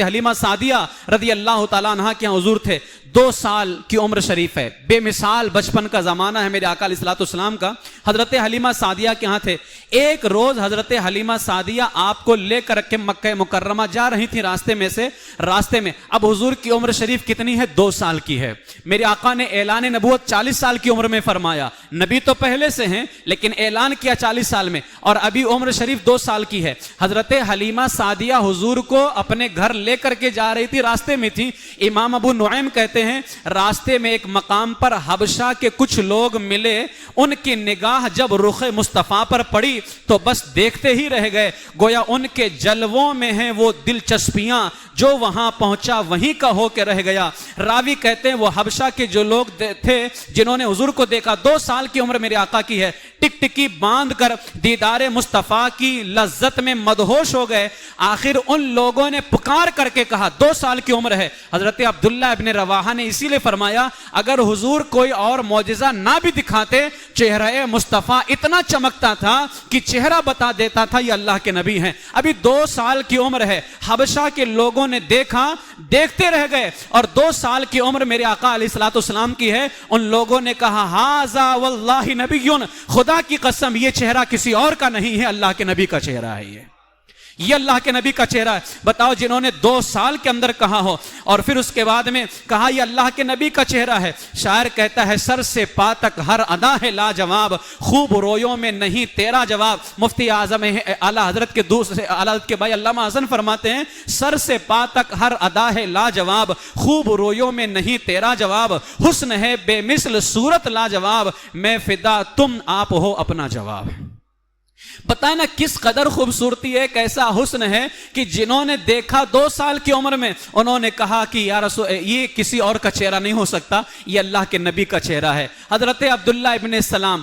حلیمہ سعدیہ رضی اللہ تعالیٰ عنہ کے حضور تھے، 2 سال کی عمر شریف ہے، بے مثال بچپن کا زمانہ ہے میرے آقا علیہ الصلوۃ والسلام کا۔ حضرت حلیمہ سعدیہ کے ہاں تھے، ایک روز حضرت حلیمہ سعدیہ آپ کو لے کر کے مکہ مکرمہ جا رہی تھی، راستے میں اب حضور کی عمر شریف کتنی ہے؟ 2 سال کی ہے۔ میرے آقا نے اعلان نبوت 40 سال کی عمر میں فرمایا، نبی تو پہلے سے ہیں لیکن اعلان کیا 40 سال میں، اور ابھی عمر شریف 2 سال کی ہے۔ حضرت حلیمہ سعدیہ حضور کو اپنے گھر لے کر کے جا رہی تھی، راستے میں تھی۔ امام ابو نعیم کہتے ہیں راستے میں ایک مقام پر حبشہ کے کچھ لوگ ملے، ان کی نگاہ جب رخ مصطفیٰ پر پڑی تو بس دیکھتے ہی رہ گئے، گویا ان کے جلووں میں ہیں وہ دلچسپیاں، جو وہاں پہنچا وہیں کا ہو کے رہ گیا۔ راوی کہتے ہیں وہ حبشہ کے جو لوگ تھے جنہوں نے حضور کو دیکھا، 2 سال کی عمر میرے آقا کی ہے، ٹکٹکی باندھ کر دیدار مصطفیٰ کی لذت میں مدہوش ہو گئے۔ آخر ان لوگوں نے پکار کر کے کہا، 2 سال کی عمر ہے۔ حضرت عبداللہ ابن رواحہ نے اسی لیے فرمایا اگر حضور کوئی اور معجزہ نہ بھی دکھاتے، چہرہ مصطفیٰ اتنا چمکتا تھا کہ چہرہ بتا دیتا تھا یہ اللہ کے نبی ہیں۔ ابھی 2 سال کی عمر ہے، حبشہ کے لوگوں نے دیکھا، دیکھتے رہ گئے، اور 2 سال کی عمر میرے آقا علیہ الصلوۃ والسلام کی ہے۔ ان لوگوں نے کہا ھذا واللہ نبی، خدا کی قسم یہ چہرہ کسی اور کا نہیں ہے، اللہ کے نبی کا چہرہ ہے، یہ اللہ کے نبی کا چہرہ ہے۔ بتاؤ جنہوں نے 2 سال کے اندر کہا ہو اور پھر اس کے بعد میں کہا یہ اللہ کے نبی کا چہرہ ہے۔ شاعر کہتا ہے سر سے پا تک ہر ادا ہے لاجواب، خوب رویوں میں نہیں تیرا جواب۔ مفتی اعظم اعلیٰ حضرت کے دوسرے اعلیٰ حضرت کے بھائی علامہ حسن فرماتے ہیں سر سے پا تک ہر ادا ہے لاجواب، خوب رویوں میں نہیں تیرا جواب، حسن ہے بے مثل صورت لاجواب، میں فدا تم آپ ہو اپنا جواب۔ بتائیں نا کس قدر خوبصورتی ہے، کیسا حسن ہے کہ جنہوں نے دیکھا 2 سال کی عمر میں انہوں نے کہا کہ یا رسول یہ کسی اور کا چہرہ نہیں ہو سکتا، یہ اللہ کے نبی کا چہرہ ہے۔ حضرت عبداللہ ابن سلام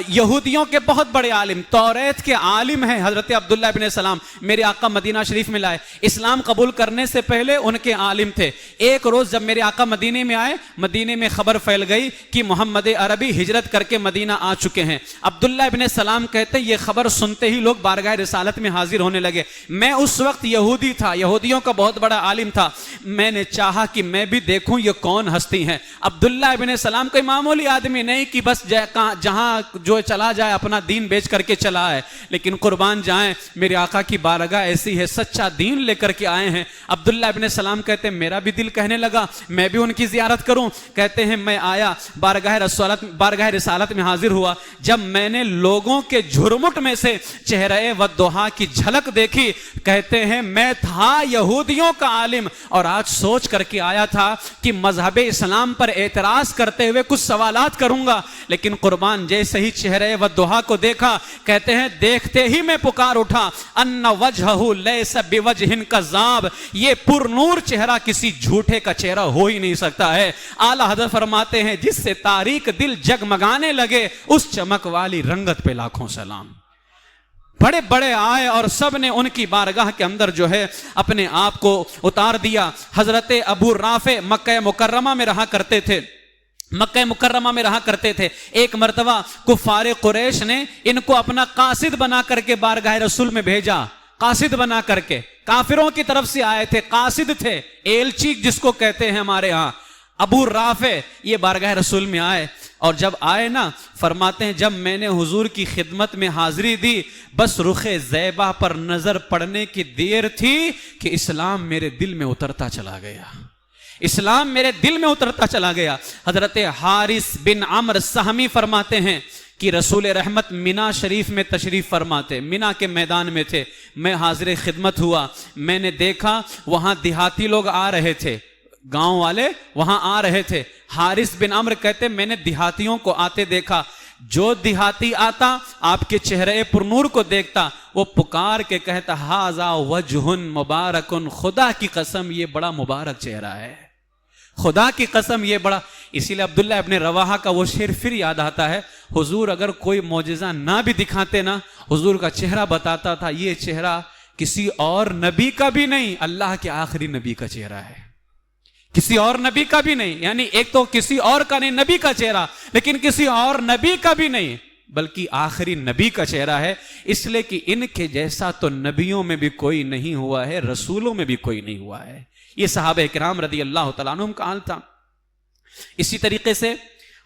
یہودیوں کے بہت بڑے عالم، توریت کے عالم ہیں حضرت عبداللہ ابن سلام، میرے آقا مدینہ شریف میں لائے، اسلام قبول کرنے سے پہلے ان کے عالم تھے۔ ایک روز جب میرے آقا مدینے میں آئے، مدینے میں خبر پھیل گئی کہ محمد عربی ہجرت کر کے مدینہ آ چکے ہیں۔ عبداللہ ابن سلام کہتے یہ خبر سنتے ہی لوگ بارگاہ رسالت میں حاضر ہونے لگے۔ میں اس وقت یہودی تھا، یہودیوں کا بہت بڑا عالم تھا، میں نے چاہا کہ میں بھی دیکھوں یہ کون ہستی ہیں۔ عبداللہ ابن سلام کوئی معمولی آدمی نہیں کہ بس جہاں جو چلا جائے اپنا دین بیچ کر کے چلا ہے، لیکن قربان جائیں میرے آقا کی بارگاہ ایسی ہے، سچا دین لے کر کے آئے ہیں۔ عبداللہ ابن سلام کہتے ہیں میرا بھی دل کہنے لگا میں بھی ان کی زیارت کروں۔ کہتے ہیں میں آیا بارگاہ رسالت میں حاضر ہوا، جب میں نے لوگوں کے جھرمٹ میں سے چہرہ والضحیٰ کی جھلک دیکھی، کہتے ہیں میں تھا یہودیوں کا عالم اور آج سوچ کر کے آیا تھا کہ مذہب اسلام پر اعتراض کرتے ہوئے کچھ سوالات کروں گا، لیکن قربان جیسے ہی چہرہ والضحیٰ کو دیکھا، کہتے ہیں دیکھتے ہی میں پکار اٹھا ان وجہہ لیس بوجہ کذاب، یہ پر نور چہرہ کسی جھوٹے کا چہرہ ہو ہی نہیں سکتا ہے۔ اعلیٰ حضرت فرماتے ہیں جس سے تاریک دل جگمگانے لگے اس چمک والی رنگت پہ لاکھوں سلام۔ بڑے بڑے آئے اور سب نے ان کی بارگاہ کے اندر جو ہے اپنے آپ کو اتار دیا۔ حضرت ابو رافع مکہ مکرمہ میں رہا کرتے تھے۔ ایک مرتبہ کفار قریش نے ان کو اپنا قاصد بنا کر کے بارگاہ رسول میں بھیجا، قاصد بنا کر کے، کافروں کی طرف سے آئے تھے، قاصد تھے، ایلچی جس کو کہتے ہیں ہمارے ہاں۔ ابو رافع یہ بارگاہ رسول میں آئے اور جب آئے نا فرماتے ہیں جب میں نے حضور کی خدمت میں حاضری دی بس رخ زیبا پر نظر پڑنے کی دیر تھی کہ اسلام میرے دل میں اترتا چلا گیا، اسلام میرے دل میں اترتا چلا گیا۔ حضرت حارث بن عمرو سہمی فرماتے ہیں کہ رسول رحمت مینا شریف میں تشریف فرماتے، مینا کے میدان میں تھے، میں حاضر خدمت ہوا، میں نے دیکھا وہاں دیہاتی لوگ آ رہے تھے، گاؤں والے وہاں آ رہے تھے۔ حارث بن عمرو کہتے میں نے دیہاتیوں کو آتے دیکھا، جو دیہاتی آتا آپ کے چہرے پر نور کو دیکھتا وہ پکار کے کہتا ھذا وجہ مبارک، خدا کی قسم یہ بڑا مبارک چہرہ ہے، خدا کی قسم یہ بڑا. اسی لیے عبداللہ ابن رواحہ کا وہ شعر پھر یاد آتا ہے. حضور اگر کوئی معجزہ نہ بھی دکھاتے نا، حضور کا چہرہ بتاتا تھا یہ چہرہ کسی اور نبی کا بھی نہیں، اللہ کے آخری نبی کا چہرہ ہے، کسی اور نبی کا بھی نہیں. یعنی ایک تو کسی اور کا نہیں نبی کا چہرہ، لیکن کسی اور نبی کا بھی نہیں بلکہ آخری نبی کا چہرہ ہے. اس لیے کہ ان کے جیسا تو نبیوں میں بھی کوئی نہیں ہوا ہے، رسولوں میں بھی کوئی نہیں ہوا ہے. یہ صحابہ کرام رضی اللہ تعالیٰ عنہم کا حال تھا. اسی طریقے سے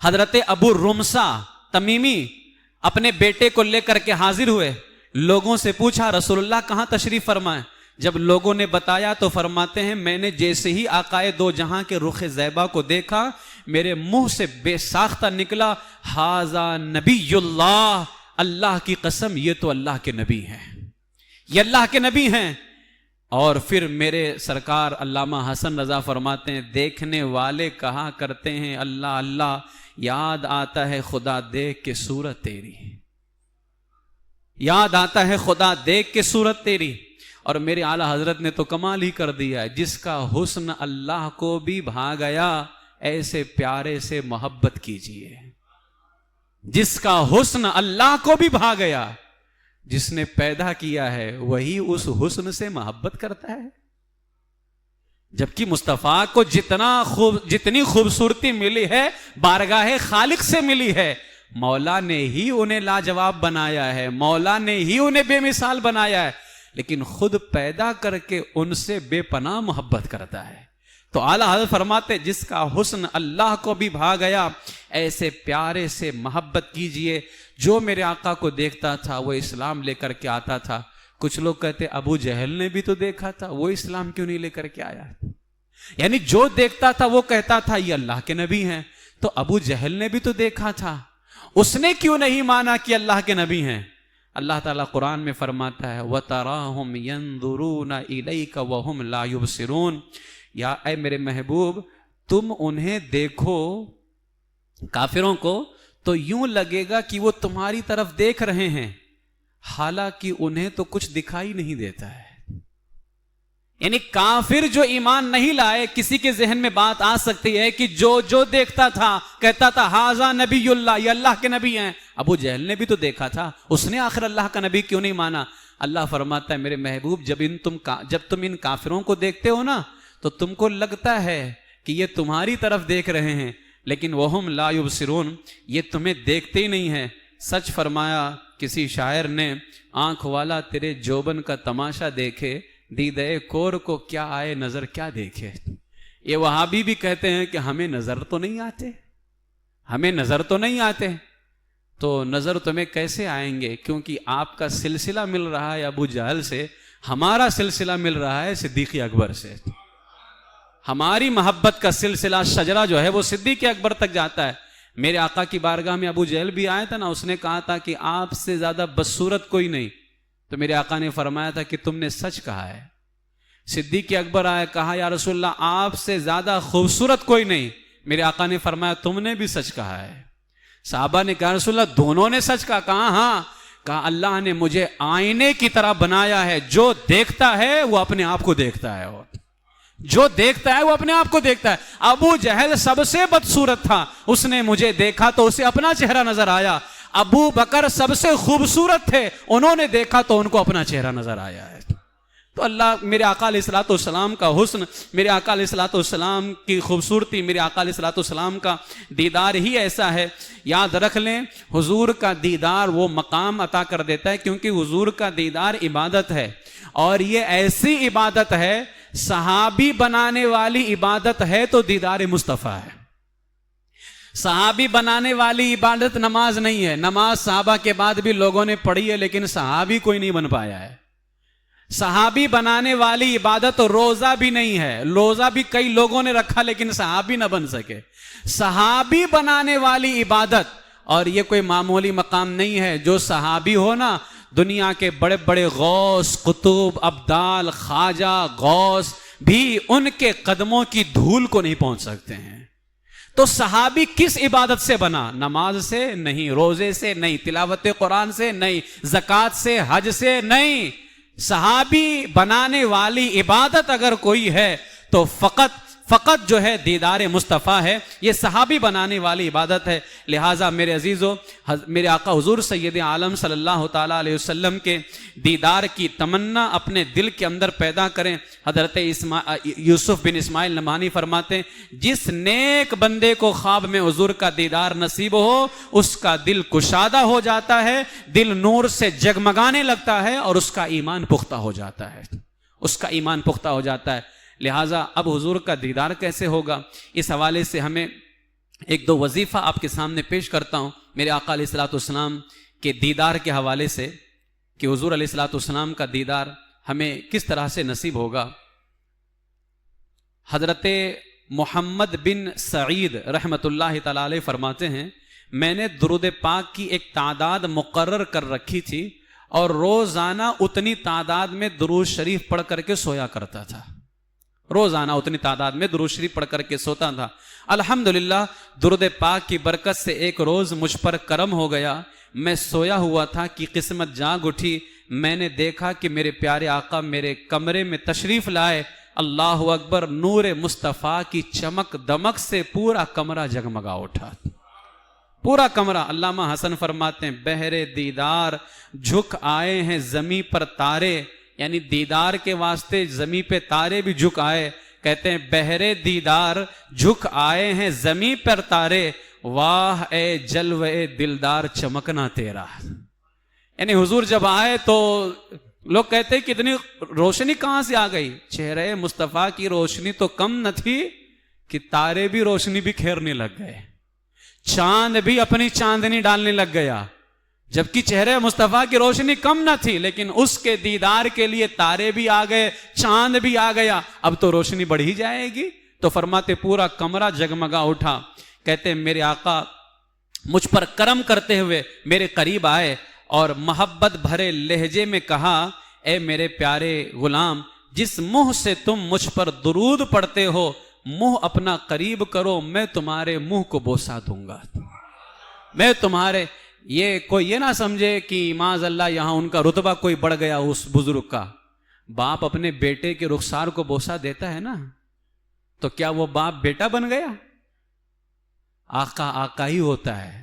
حضرت ابو رمسا تمیمی اپنے بیٹے کو لے کر کے حاضر ہوئے. لوگوں سے پوچھا رسول اللہ کہاں تشریف فرمائیں؟ جب لوگوں نے بتایا تو فرماتے ہیں میں نے جیسے ہی آقائے دو جہاں کے رخ زیبا کو دیکھا میرے منہ سے بے ساختہ نکلا ھذا نبی اللہ، اللہ کی قسم یہ تو اللہ کے نبی ہیں، یہ اللہ کے نبی ہیں. اور پھر میرے سرکار علامہ حسن رضا فرماتے ہیں دیکھنے والے کہا کرتے ہیں اللہ اللہ، یاد آتا ہے خدا دیکھ کے صورت تیری، یاد آتا ہے خدا دیکھ کے صورت تیری. اور میرے اعلیٰ حضرت نے تو کمال ہی کر دیا ہے، جس کا حسن اللہ کو بھی بھا گیا ایسے پیارے سے محبت کیجئے. جس کا حسن اللہ کو بھی بھا گیا، جس نے پیدا کیا ہے وہی اس حسن سے محبت کرتا ہے. جبکہ مصطفیٰ کو جتنی خوبصورتی ملی ہے بارگاہ خالق سے ملی ہے. مولا نے ہی انہیں لاجواب بنایا ہے، مولا نے ہی انہیں بے مثال بنایا ہے، لیکن خود پیدا کر کے ان سے بے پناہ محبت کرتا ہے. تو اعلیٰ حضرت فرماتے جس کا حسن اللہ کو بھی بھا گیا ایسے پیارے سے محبت کیجئے. جو میرے آقا کو دیکھتا تھا وہ اسلام لے کر کے آتا تھا. کچھ لوگ کہتے ابو جہل نے بھی تو دیکھا تھا، وہ اسلام کیوں نہیں لے کر کے آیا؟ یعنی جو دیکھتا تھا وہ کہتا تھا یہ اللہ کے نبی ہیں. تو ابو جہل نے بھی تو دیکھا تھا، اس نے کیوں نہیں مانا کہ اللہ کے نبی ہیں؟ اللہ تعالیٰ قرآن میں فرماتا ہے وَتَرَاهُمْ يَنْظُرُونَ إِلَيْكَ وَهُمْ لَا يُبْصِرُونَ. یا اے میرے محبوب تم انہیں دیکھو کافروں کو تو یوں لگے گا کہ وہ تمہاری طرف دیکھ رہے ہیں، حالانکہ انہیں تو کچھ دکھائی نہیں دیتا ہے. یعنی کافر جو ایمان نہیں لائے کسی کے ذہن میں بات آ سکتی ہے کہ جو دیکھتا تھا کہتا تھا ھذا نبی اللہ، یہ اللہ کے نبی ہیں. ابو جہل نے بھی تو دیکھا تھا، اس نے آخر اللہ کا نبی کیوں نہیں مانا؟ اللہ فرماتا ہے میرے محبوب جب تم ان کافروں کو دیکھتے ہو نا تو تم کو لگتا ہے کہ یہ تمہاری طرف دیکھ رہے ہیں، لیکن وہم لا یبصرون، یہ تمہیں دیکھتے ہی نہیں ہیں. سچ فرمایا کسی شاعر نے آنکھ والا تیرے جوبن کا تماشا دیکھے، دیدے کور کو کیا آئے نظر کیا دیکھے. یہ وہابی بھی کہتے ہیں کہ ہمیں نظر تو نہیں آتے، ہمیں نظر تو نہیں آتے. تو نظر تمہیں کیسے آئیں گے؟ کیونکہ آپ کا سلسلہ مل رہا ہے ابو جہل سے، ہمارا سلسلہ مل رہا ہے صدیق اکبر سے. ہماری محبت کا سلسلہ شجرہ جو ہے وہ صدیق اکبر تک جاتا ہے. میرے آقا کی بارگاہ میں ابو جہل بھی آیا تھا نا، اس نے کہا تھا کہ آپ سے زیادہ بدصورت کوئی نہیں. تو میرے آقا نے فرمایا تھا کہ تم نے سچ کہا ہے. صدیق اکبر آیا، کہا یا رسول اللہ آپ سے زیادہ خوبصورت کوئی نہیں. میرے آقا نے فرمایا تم نے بھی سچ کہا ہے. صحابہ نے کہا رسول اللہ دونوں نے سچ کہا؟ کہا ہاں. کہا اللہ نے مجھے آئینے کی طرح بنایا ہے، جو دیکھتا ہے وہ اپنے آپ کو دیکھتا ہے، اور جو دیکھتا ہے وہ اپنے آپ کو دیکھتا ہے. ابو جہل سب سے بدصورت تھا، اس نے مجھے دیکھا تو اسے اپنا چہرہ نظر آیا. ابو بکر سب سے خوبصورت تھے، انہوں نے دیکھا تو ان کو اپنا چہرہ نظر آیا ہے. تو اللہ میرے آقا علیہ الصلوۃ والسلام کا حسن، میرے آقا علیہ الصلوۃ والسلام کی خوبصورتی، میرے آقا علیہ الصلوۃ والسلام کا دیدار ہی ایسا ہے. یاد رکھ لیں حضور کا دیدار وہ مقام عطا کر دیتا ہے کیونکہ حضور کا دیدار عبادت ہے، اور یہ ایسی عبادت ہے صحابی بنانے والی عبادت ہے تو دیدار مصطفیٰ ہے. صحابی بنانے والی عبادت نماز نہیں ہے. نماز صحابہ کے بعد بھی لوگوں نے پڑھی ہے لیکن صحابی کوئی نہیں بن پایا ہے. صحابی بنانے والی عبادت روزہ بھی نہیں ہے. روزہ بھی کئی لوگوں نے رکھا لیکن صحابی نہ بن سکے. صحابی بنانے والی عبادت، اور یہ کوئی معمولی مقام نہیں ہے. جو صحابی ہو نا، دنیا کے بڑے بڑے غوث، قطب، ابدال، خواجہ، غوث بھی ان کے قدموں کی دھول کو نہیں پہنچ سکتے ہیں. تو صحابی کس عبادت سے بنا؟ نماز سے نہیں، روزے سے نہیں، تلاوت قرآن سے نہیں، زکوٰۃ سے، حج سے نہیں. صحابی بنانے والی عبادت اگر کوئی ہے تو فقط فقط جو ہے دیدار مصطفیٰ ہے، یہ صحابی بنانے والی عبادت ہے۔ لہٰذا میرے عزیزو، میرے آقا حضور سید عالم صلی اللہ تعالیٰ علیہ وسلم کے دیدار کی تمنا اپنے دل کے اندر پیدا کریں۔ حضرت یوسف بن اسماعیل نبہانی فرماتے ہیں جس نیک بندے کو خواب میں حضور کا دیدار نصیب ہو اس کا دل کشادہ ہو جاتا ہے، دل نور سے جگمگانے لگتا ہے اور اس کا ایمان پختہ ہو جاتا ہے، اس کا ایمان پختہ ہو جاتا ہے۔ لہٰذا اب حضور کا دیدار کیسے ہوگا، اس حوالے سے ہمیں ایک دو وظیفہ آپ کے سامنے پیش کرتا ہوں میرے آقا علیہ الصلوۃ والسلام کے دیدار کے حوالے سے، کہ حضور علیہ الصلوۃ والسلام کا دیدار ہمیں کس طرح سے نصیب ہوگا۔ حضرت محمد بن سعید رحمۃ اللہ تعالی علیہ فرماتے ہیں میں نے درود پاک کی ایک تعداد مقرر کر رکھی تھی اور روزانہ اتنی تعداد میں درود شریف پڑھ کر کے سویا کرتا تھا، روزانہ اتنی تعداد میں درود شریف پڑھ کر کے سوتا تھا۔ الحمدللہ درود پاک کی برکت سے ایک روز مجھ پر کرم ہو گیا، میں سویا ہوا تھا کہ قسمت جاگ اٹھی، میں نے دیکھا کہ میرے پیارے آقا میرے کمرے میں تشریف لائے۔ اللہ اکبر، نور مصطفیٰ کی چمک دمک سے پورا کمرہ جگمگا اٹھا، پورا کمرہ۔ علامہ حسن فرماتے ہیں بہرے دیدار جھک آئے ہیں زمیں پر تارے، یعنی دیدار کے واسطے زمیں پہ تارے بھی جھک آئے۔ کہتے ہیں بہرے دیدار جھک آئے ہیں زمیں پر تارے، واہ اے جلوے دلدار چمکنا تیرا۔ یعنی حضور جب آئے تو لوگ کہتے ہیں کہ اتنی روشنی کہاں سے آ گئی؟ چہرے مصطفیٰ کی روشنی تو کم نہ تھی کہ تارے بھی روشنی بھی کھیرنے لگ گئے، چاند بھی اپنی چاندنی ڈالنے لگ گیا، جبکہ چہرے مصطفیٰ کی روشنی کم نہ تھی، لیکن اس کے دیدار کے لیے تارے بھی آ گئے، چاند بھی آ گیا، اب تو روشنی بڑھ ہی جائے گی۔ تو فرماتے پورا کمرہ جگمگا اٹھا۔ کہتے ہیں میرے آقا مجھ پر کرم کرتے ہوئے میرے قریب آئے اور محبت بھرے لہجے میں کہا اے میرے پیارے غلام، جس منہ سے تم مجھ پر درود پڑھتے ہو منہ اپنا قریب کرو، میں تمہارے منہ کو بوسہ دوں گا۔ میں تمہارے کوئی یہ نہ سمجھے کہ معاذ اللہ یہاں ان کا رتبہ کوئی بڑھ گیا اس بزرگ کا۔ باپ اپنے بیٹے کے رخسار کو بوسہ دیتا ہے نا، تو کیا وہ باپ بیٹا بن گیا؟ آقا آقا ہی ہوتا ہے۔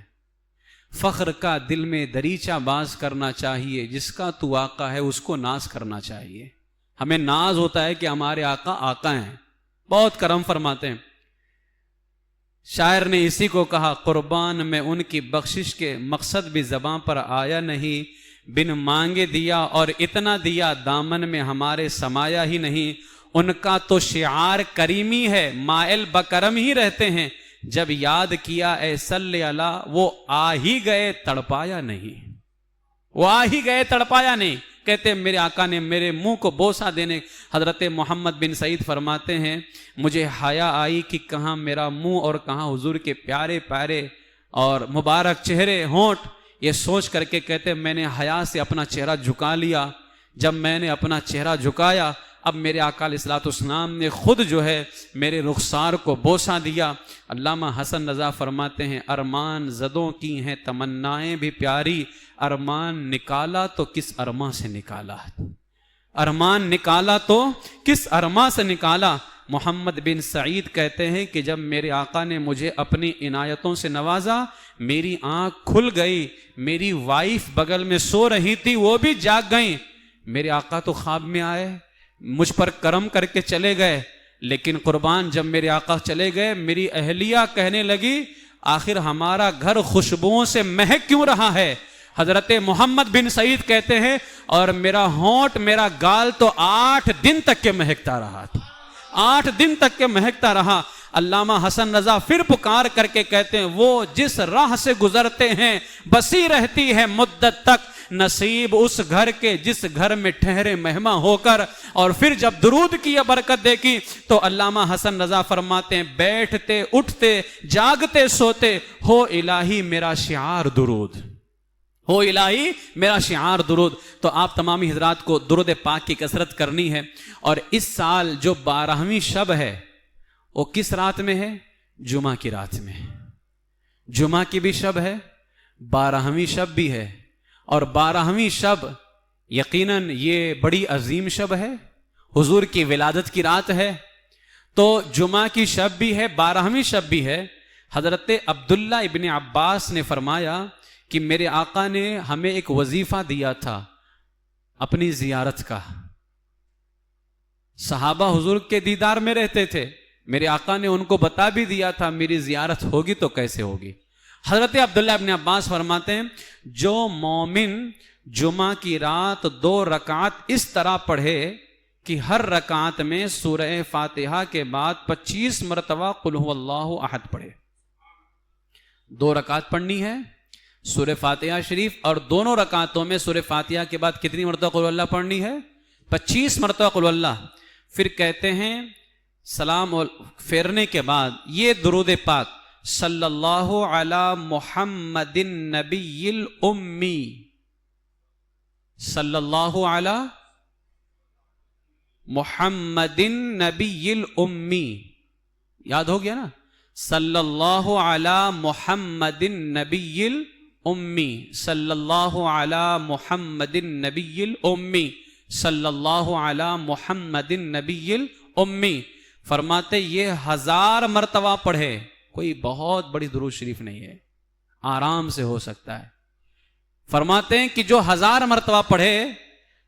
فخر کا دل میں دریچہ باز کرنا چاہیے، جس کا تو آقا ہے اس کو ناز کرنا چاہیے۔ ہمیں ناز ہوتا ہے کہ ہمارے آقا آقا ہیں، بہت کرم فرماتے ہیں۔ شاعر نے اسی کو کہا قربان میں ان کی بخشش کے مقصد بھی زباں پر آیا نہیں، بن مانگے دیا اور اتنا دیا دامن میں ہمارے سمایا ہی نہیں۔ ان کا تو شعار کریمی ہے، مائل بکرم ہی رہتے ہیں، جب یاد کیا اے صلی اللہ وہ آ ہی گئے تڑپایا نہیں، وہ آ ہی گئے تڑپایا نہیں۔ کہتے ہیں میرے آقا نے میرے منہ کو بوسہ دینے، حضرت محمد بن سعید فرماتے ہیں مجھے حیا آئی کہ کہاں میرا منہ اور کہاں حضور کے پیارے پیارے اور مبارک چہرے ہونٹ، یہ سوچ کر کے کہتے ہیں میں نے حیا سے اپنا چہرہ جھکا لیا۔ جب میں نے اپنا چہرہ جھکایا اب میرے آقا علیہ الصلوۃ والسلام نے خود جو ہے میرے رخسار کو بوسہ دیا۔ علامہ حسن رضا فرماتے ہیں ارمان زدوں کی ہیں تمنائیں بھی پیاری، ارمان نکالا تو کس ارماں سے نکالا، ارمان نکالا تو کس ارماں سے نکالا۔ محمد بن سعید کہتے ہیں کہ جب میرے آقا نے مجھے اپنی عنایتوں سے نوازا میری آنکھ کھل گئی، میری وائف بغل میں سو رہی تھی وہ بھی جاگ گئیں۔ میرے آقا تو خواب میں آئے، مجھ پر کرم کر کے چلے گئے، لیکن قربان جب میرے آقا چلے گئے میری اہلیہ کہنے لگی آخر ہمارا گھر خوشبوؤں سے مہک کیوں رہا ہے؟ حضرت محمد بن سعید کہتے ہیں اور میرا ہونٹ میرا گال تو 8 دن تک کے مہکتا رہا تھا، 8 دن تک کے مہکتا رہا۔ علامہ حسن رضا پھر پکار کر کے کہتے ہیں وہ جس راہ سے گزرتے ہیں بسی رہتی ہے مدت تک، نصیب اس گھر کے جس گھر میں ٹھہرے مہمان ہو کر۔ اور پھر جب درود کی یہ برکت دیکھی تو علامہ حسن رضا فرماتے ہیں بیٹھتے اٹھتے جاگتے سوتے ہو الہی میرا شعار درود، ہو الہی میرا شعار درود۔ تو آپ تمامی حضرات کو درود پاک کی کثرت کرنی ہے۔ اور اس سال جو 12ویں شب ہے وہ کس رات میں ہے؟ جمعہ کی رات میں، جمعہ کی بھی شب ہے، 12ویں شب بھی ہے۔ اور 12ویں شب یقیناً یہ بڑی عظیم شب ہے، حضور کی ولادت کی رات ہے۔ تو جمعہ کی شب بھی ہے، 12ویں شب بھی ہے۔ حضرت عبداللہ ابن عباس نے فرمایا کہ میرے آقا نے ہمیں ایک وظیفہ دیا تھا اپنی زیارت کا۔ صحابہ حضور کے دیدار میں رہتے تھے، میرے آقا نے ان کو بتا بھی دیا تھا میری زیارت ہوگی تو کیسے ہوگی۔ حضرت عبداللہ ابن عباس فرماتے ہیں جو مومن جمعہ کی رات 2 رکعت اس طرح پڑھے کہ ہر رکعت میں سورہ فاتحہ کے بعد 25 مرتبہ قل هو اللہ احد پڑھے۔ 2 رکعت پڑھنی ہے سورہ فاتحہ شریف، اور دونوں رکعتوں میں سورہ فاتحہ کے بعد کتنی مرتبہ قل اللہ پڑھنی ہے؟ 25 مرتبہ قل اللہ۔ پھر کہتے ہیں سلام پھیرنے کے بعد یہ درود پاک صلی اللہ علی محمد النبی الامی، صلی اللہ علی محمد النبی الامی، یاد ہو گیا نا؟ صلی اللہ علی محمد النبی الامی، صلی اللہ علی محمد النبی الامی، صلی اللہ علی محمد النبی الامی۔ فرماتے یہ 1000 مرتبہ پڑھے، کوئی بہت بڑی درود شریف نہیں ہے، آرام سے ہو سکتا ہے۔ فرماتے ہیں کہ جو 1000 مرتبہ پڑھے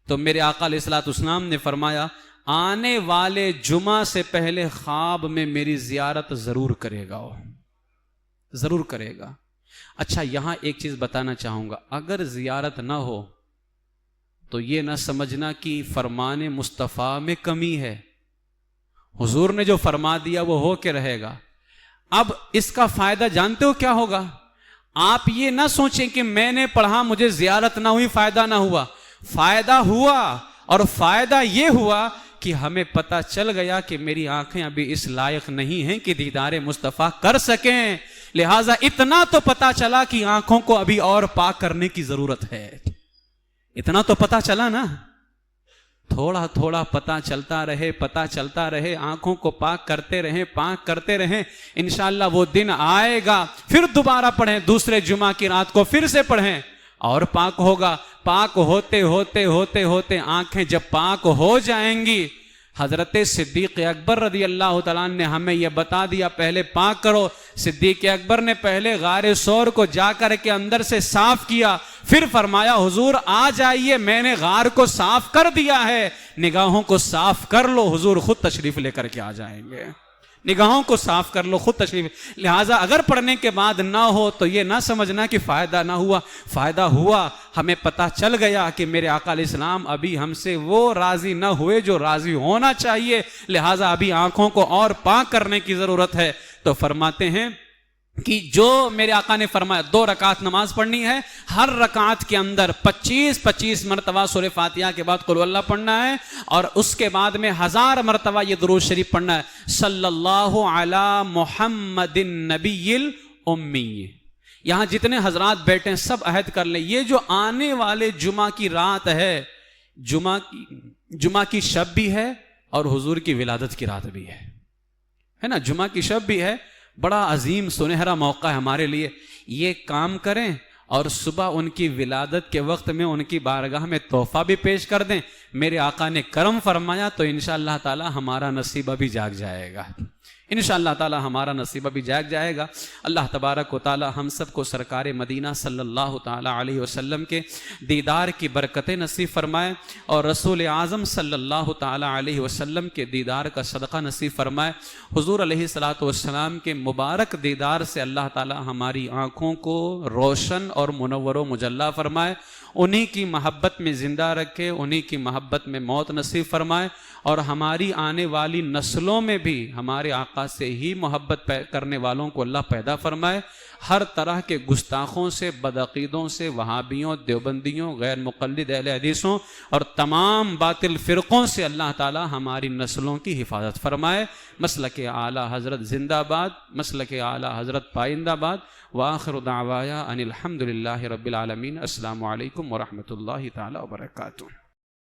تو میرے آقا علیہ الصلوۃ والسلام نے فرمایا آنے والے جمعہ سے پہلے خواب میں میری زیارت ضرور کرے گا، ضرور کرے گا۔ اچھا یہاں ایک چیز بتانا چاہوں گا، اگر زیارت نہ ہو تو یہ نہ سمجھنا کہ فرمان مصطفیٰ میں کمی ہے، حضور نے جو فرما دیا وہ ہو کے رہے گا۔ اب اس کا فائدہ جانتے ہو کیا ہوگا؟ آپ یہ نہ سوچیں کہ میں نے پڑھا مجھے زیارت نہ ہوئی فائدہ نہ ہوا، فائدہ ہوا، اور فائدہ یہ ہوا کہ ہمیں پتہ چل گیا کہ میری آنکھیں ابھی اس لائق نہیں ہیں کہ دیدار مصطفیٰ کر سکیں، لہٰذا اتنا تو پتہ چلا کہ آنکھوں کو ابھی اور پاک کرنے کی ضرورت ہے۔ اتنا تو پتہ چلا نا، تھوڑا تھوڑا پتہ چلتا رہے، آنکھوں کو پاک کرتے رہیں، انشاءاللہ وہ دن آئے گا، پھر دوبارہ پڑھیں، دوسرے جمعہ کی رات کو پھر سے پڑھیں اور پاک ہوگا۔ پاک ہوتے ہوتے آنکھیں جب پاک ہو جائیں گی، حضرت صدیق اکبر رضی اللہ تعالیٰ نے ہمیں یہ بتا دیا پہلے پاک کرو۔ صدیق اکبر نے پہلے غار ثور کو جا کر کے اندر سے صاف کیا، پھر فرمایا حضور آ جائیے میں نے غار کو صاف کر دیا ہے، نگاہوں کو صاف کر لو، حضور خود تشریف لے کر کے آ جائیں گے، نگاہوں کو صاف کر لو، خود تشریف۔ لہٰذا اگر پڑھنے کے بعد نہ ہو تو یہ نہ سمجھنا کہ فائدہ نہ ہوا، فائدہ ہوا، ہمیں پتہ چل گیا کہ میرے آقا علیہ السلام ابھی ہم سے وہ راضی نہ ہوئے جو راضی ہونا چاہیے، لہٰذا ابھی آنکھوں کو اور پاک کرنے کی ضرورت ہے۔ تو فرماتے ہیں کہ جو میرے آقا نے فرمایا 2 رکعت نماز پڑھنی ہے، ہر رکعت کے اندر 25 مرتبہ سورہ فاتحہ کے بعد قل اللہ پڑھنا ہے، اور اس کے بعد میں 1000 مرتبہ یہ درود شریف پڑھنا ہے، صلی اللہ علی محمد النبی الامی۔ یہاں جتنے حضرات بیٹھے ہیں سب عہد کر لیں، یہ جو آنے والے جمعہ کی رات ہے، جمعہ کی شب بھی ہے اور حضور کی ولادت کی رات بھی ہے نا، جمعہ کی شب بھی ہے، بڑا عظیم سنہرا موقع ہے ہمارے لیے، یہ کام کریں اور صبح ان کی ولادت کے وقت میں ان کی بارگاہ میں تحفہ بھی پیش کر دیں۔ میرے آقا نے کرم فرمایا تو انشاءاللہ تعالی ہمارا نصیبہ بھی جاگ جائے گا، انشاءاللہ تعالی ہمارا نصیبہ بھی جاگ جائے گا۔ اللہ تبارک و تعالی ہم سب کو سرکار مدینہ صلی اللہ تعالی علیہ وسلم کے دیدار کی برکتیں نصیب فرمائے، اور رسول اعظم صلی اللہ تعالی علیہ وسلم کے دیدار کا صدقہ نصیب فرمائے۔ حضور علیہ الصلوۃ والسلام کے مبارک دیدار سے اللہ تعالی ہماری آنکھوں کو روشن اور منور و مجلہ فرمائے، انہی کی محبت میں زندہ رکھے، انہی کی محبت میں موت نصیب فرمائے، اور ہماری آنے والی نسلوں میں بھی ہمارے آقا سے ہی محبت کرنے والوں کو اللہ پیدا فرمائے، ہر طرح کے گستاخوں سے، بدعقیدوں سے، وہابیوں، دیوبندیوں، غیر مقلد اہل حدیثوں اور تمام باطل فرقوں سے اللہ تعالی ہماری نسلوں کی حفاظت فرمائے۔ مسلک اعلیٰ حضرت زندہ باد، مسلک اعلیٰ حضرت پائندہ باد، وآخر دعوایا ان الحمد للہ رب العالمین۔ السلام علیکم ورحمۃ اللہ تعالی وبرکاتہ۔